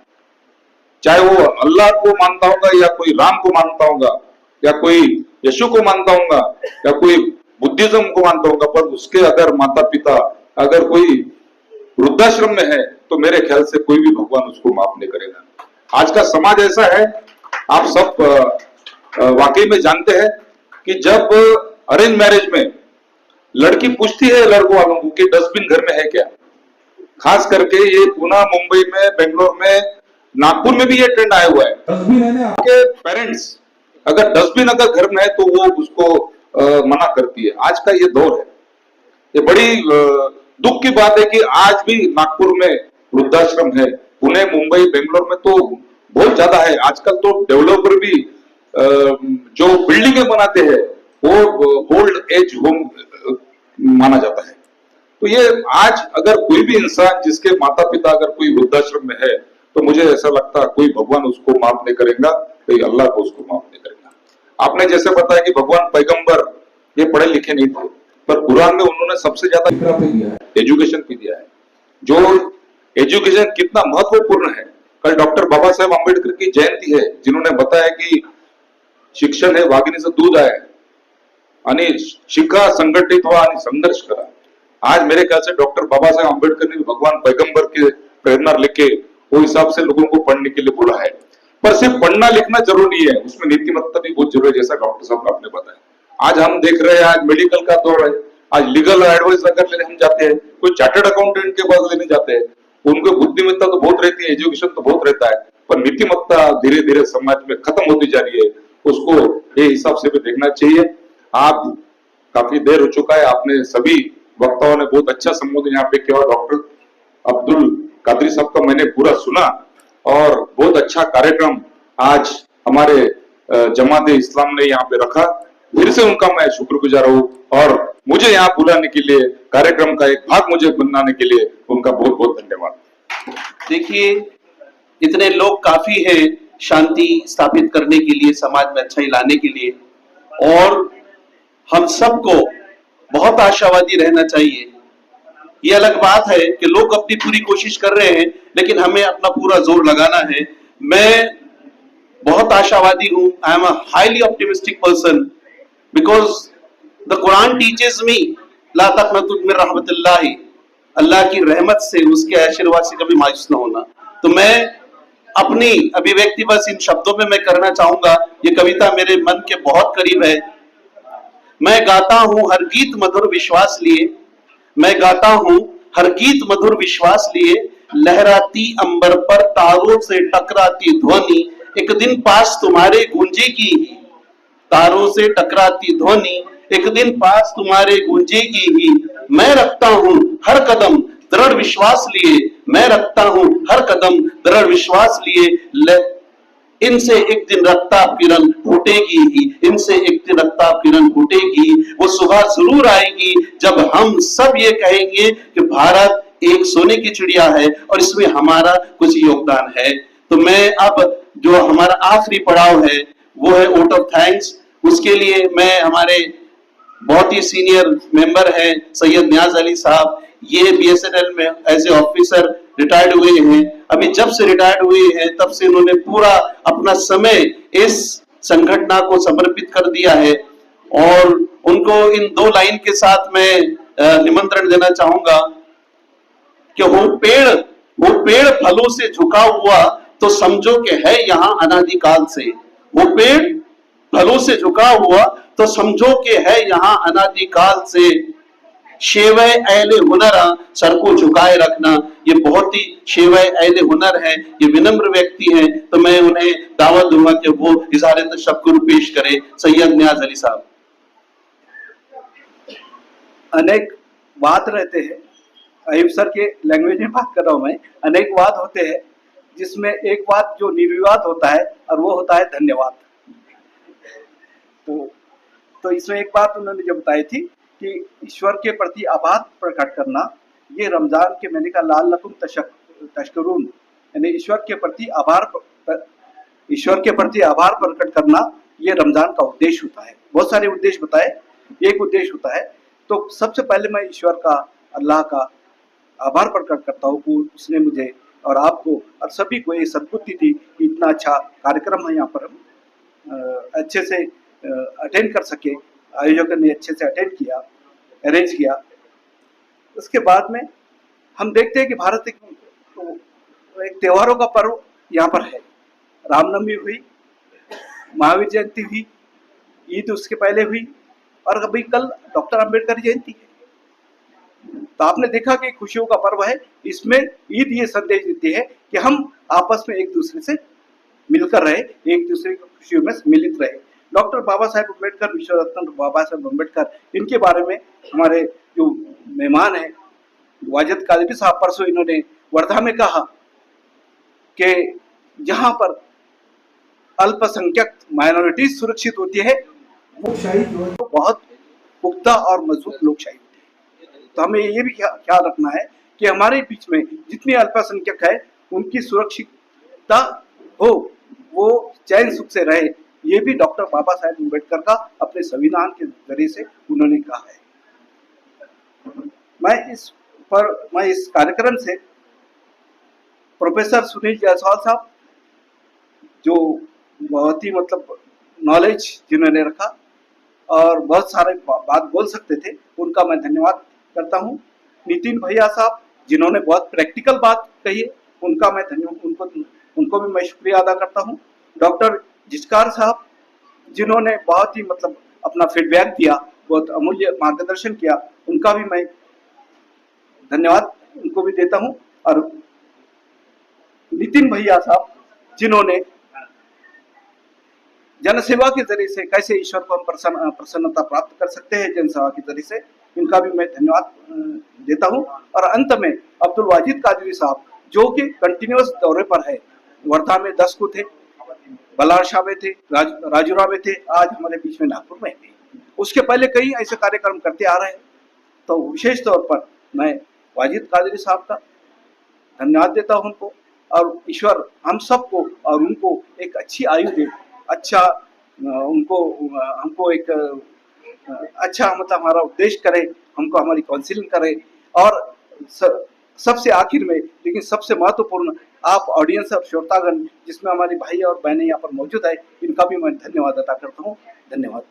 चाहे वो अल्लाह को मानता होगा या कोई राम को मानता होगा या कोई यीशु को मानता होगा या कोई बुद्धिज्म को मानता होगा, पर उसके अगर माता पिता अगर कोई वृद्धाश्रम में है तो मेरे ख्याल से कोई भी भगवान उसको माफ नहीं करेगा। आज का समाज ऐसा है, आप सब वाकई में जानते हैं कि जब अरेंज मैरिज में लड़की पूछती है लड़कों वालों को कि डस्टबिन घर में है क्या, खास करके ये पुणे, मुंबई में, बेंगलोर में, नागपुर में भी ये ट्रेंड आया हुआ है। डस्टबिन है ना, आपके पेरेंट्स अगर डस्टबिन अगर घर में है तो वो उसको मना करती है। आज का ये दौर है, ये बड़ी दुख की बात है कि आज भी नागपुर में वृद्धाश्रम है, पुणे, मुंबई, बेंगलोर में तो बहुत ज्यादा है। आजकल तो डेवलपर भी जो बिल्डिंगें बनाते हैं वो ओल्ड एज होम माना जाता है। तो ये आज अगर कोई भी इंसान जिसके माता पिता अगर कोई वृद्धाश्रम में है तो मुझे ऐसा लगता है कोई भगवान उसको माफ नहीं करेगा, कोई अल्लाह को उसको माफ नहीं करेगा। आपने जैसे बताया कि भगवान पैगंबर ये पढ़े लिखे नहीं थे, पर कुरान में उन्होंने सबसे ज्यादा फिक्रा पे दिया है, एजुकेशन पे दिया है। जो एजुकेशन कितना महत्वपूर्ण है। कल डॉक्टर बाबा साहेब आंबेडकर की जयंती है, जिन्होंने बताया कि शिक्षण हे वाघिणीचं दूध आहे आणि शिका, संघटित व्हा आणि संघर्ष करा। आज मेरे ख्याल से डॉक्टर बाबा साहेब आंबेडकर ने भगवान पैगंबर के प्रेरणा लेके वो हिसाब से लोगों को पढ़ने के लिए बोला है। पर सिर्फ पढ़ना लिखना जरूरी है, उसमें नीतिमत्ता भी बहुत जरूरी है, जैसा डॉक्टर साहब ने आपने बताया। आज हम देख रहे हैं, आज मेडिकल का दौर है, आज लीगल एडवाइस अगर लेने हम जाते हैं, कोई चार्टर्ड अकाउंटेंट के पास लेने जाते हैं, उनको बुद्धिमत्ता तो बहुत रहती है, एजुकेशन तो बहुत रहता है, पर नीतिमत्ता धीरे धीरे समाज में खत्म होती जा रही है। उसको ये हिसाब से भी देखना चाहिए। आप काफी देर हो चुका है, आपने सभी वक्ताओं ने बहुत अच्छा संबोधन यहाँ पे किया। डॉक्टर अब्दुल कादरी साहब का मैंने पूरा सुना और बहुत अच्छा कार्यक्रम आज हमारे जमात इस्लाम ने यहाँ पे रखा। फिर से उनका मैं शुक्रगुजार हूँ और मुझे यहाँ बुलाने के लिए, कार्यक्रम का एक भाग मुझे बनाने के लिए उनका बहुत बहुत धन्यवाद। देखिए, इतने लोग काफी हैं शांति स्थापित करने के लिए, समाज में अच्छाई लाने के लिए, और हम सबको बहुत आशावादी रहना चाहिए। ये अलग बात है कि लोग अपनी पूरी कोशिश कर रहे हैं, लेकिन हमें अपना पूरा जोर लगाना है। मैं बहुत आशावादी हूं। I am a highly optimistic person because the Quran teaches me ला तक़नतु मिन रहमतिल्लाह, अल्लाह की रहमत से, उसके आशीर्वाद से कभी मायूस न होना। तो मैं अपनी अभिव्यक्ति बस इन शब्दों में मैं करना चाहूंगा। ये कविता मेरे मन के बहुत करीब है। मैं गाता हूं हर गीत मधुर विश्वास लिए, मैं गाता हूं हर गीत मधुर विश्वास लिए, लहराती अंबर पर तारों से टकराती ध्वनि, एक दिन पास तुम्हारे गूंजेगी ही, तारों से टकराती ध्वनि एक दिन पास तुम्हारे गूंजेगी ही। मैं रखता हूं हर कदम दृढ़ विश्वास लिए, मैं रखता हूं हर कदम दृढ़ विश्वास लिए, इनसे एक दिन रफ्तार किरण फूटेगी ही, इनसे एक दिन रफ्तार किरण फूटेगी। वो सुबह जरूर आएगी जब हम सब ये कहेंगे कि भारत एक सोने की चिड़िया है और इसमें हमारा कुछ योगदान है। तो मैं अब जो हमारा आखिरी पड़ाव है वो है वोट ऑफ थैंक्स। उसके लिए मैं हमारे बहुत ही सीनियर मेंबर हैं सैयद नियाज अली साहब, ये बीएसएनएल में एज ए ऑफिसर रिटायर्ड हुए हैं। अभी जब से रिटायर्ड हुए हैं तब से उन्होंने पूरा अपना समय इस संगठन को समर्पित कर दिया है, और उनको इन 2 लाइन के साथ मैं निमंत्रण देना चाहूंगा कि वो पेड़ फलों से झुका हुआ तो समझो कि है यहाँ अनादिकाल से, वो पेड़ फलों से झुका हुआ तो समझो कि है यहाँ अनादिकाल से, शेवय अहले हुनरा सर को झुकाए रखना। ये बहुत ही शेवय अहले हुनर है, ये विनम्र व्यक्ति हैं, तो मैं उन्हें दावत दूंगा कि वो इज़हारे तशक्कुर पेश करें। सैयद नियाज अली साहब। अनेक वाद रहते हैं, अयूब सर के लैंग्वेज में बात कर रहा हूं मैं। अनेक वाद होते हैं जिसमें एक वाद जो निर्विवाद होता है और वो होता है धन्यवाद। तो इसमें एक बात उन्होंने जो बताई थी कि ईश्वर के प्रति आभार प्रकट करना, ये रमजान के मैंने कहा लाल लकुम तशकरून, यानी ईश्वर के प्रति आभार प्रकट करना ये रमजान का उद्देश्य होता है। बहुत सारे उद्देश्य बताए, एक उद्देश्य होता है। तो सबसे पहले मैं ईश्वर का, अल्लाह का आभार प्रकट करता हूँ कि उसने मुझे और आपको और सभी को ये सद्बुद्धि दी कि इतना अच्छा कार्यक्रम है यहाँ पर हम अच्छे से अटेंड कर सके, आयोजकों ने अच्छे से अटेंड किया, अरेंज किया। उसके बाद में हम देखते हैं कि भारत एक त्योहारों का पर्व यहाँ पर है। रामनवमी हुई, महावीर जयंती हुई, ईद उसके पहले हुई, और अभी कल डॉक्टर अंबेडकर जयंती है। तो आपने देखा कि खुशियों का पर्व है। इसमें ईद ये संदेश देती है कि हम आपस में एक दूसरे से मिलकर रहे, एक दूसरे की खुशियों में सम्मिलित रहे। डॉक्टर बाबा साहेब अम्बेडकर, विश्व रत्न बाबा साहेब अम्बेडकर, इनके बारे में हमारे जो मेहमान हैं वाजिद कादरी साहब, परसों इन्होंने वर्धा में कहा कि जहां पर अल्पसंख्यक माइनॉरिटीज सुरक्षित होती है, लोकशाही जो है तो बहुत पुख्ता और मजबूत लोकशाही होती है। तो हमें ये भी ख्याल रखना है कि हमारे बीच में जितने अल्पसंख्यक है उनकी ता हो, वो चैन सुख से रहे, ये भी डॉक्टर बाबा साहेब अम्बेडकर का अपने संविधान के जरिए से उन्होंने कहा है। मैं इस कार्यक्रम से प्रोफेसर सुनील जायसवाल साहब, जो बहुत ही मतलब नॉलेज जिन्होंने रखा और बहुत सारे बात बोल सकते थे, उनका मैं धन्यवाद करता हूँ। नितिन भैया साहब, जिन्होंने बहुत प्रैक्टिकल बात कही है, उनका मैं उनको भी मैं शुक्रिया अदा करता हूँ। डॉक्टर जिचकार साहब, जिन्होंने बहुत ही मतलब अपना फीडबैक दिया, बहुत अमूल्य मार्गदर्शन किया, उनका भी मैं धन्यवाद उनको भी देता हूँ। और नितिन भैया साहब, जिन्होंने जनसेवा के जरिए से कैसे ईश्वर को हम प्रसन्नता प्राप्त कर सकते हैं जनसेवा के जरिए से, इनका भी मैं धन्यवाद देता हूं। और अंत में अब्दुल वाजिद कादरी साहब, जो कि कंटिन्यूअस दौरे पर है, वर्धा में 10 को थे, बलारशाह में थे, राजूरा में थे, आज हमारे बीच में नागपुर में थे। उसके पहले कई ऐसे कार्यक्रम करते आ रहे हैं। तो विशेष तौर पर मैं वाजिद कादरी साहब का धन्यवाद देता हूं उनको, और ईश्वर हम सबको और उनको एक अच्छी आयु दे, अच्छा हमको एक अच्छा मतलब हमारा उद्देश्य करे, हमको हमारी काउंसलिंग करे। और सबसे आखिर में, लेकिन सबसे महत्वपूर्ण, आप ऑडियंस और श्रोतागण, जिसमें हमारे भाई और बहनें यहाँ पर मौजूद है, इनका भी मैं धन्यवाद अदा करता हूँ। धन्यवाद।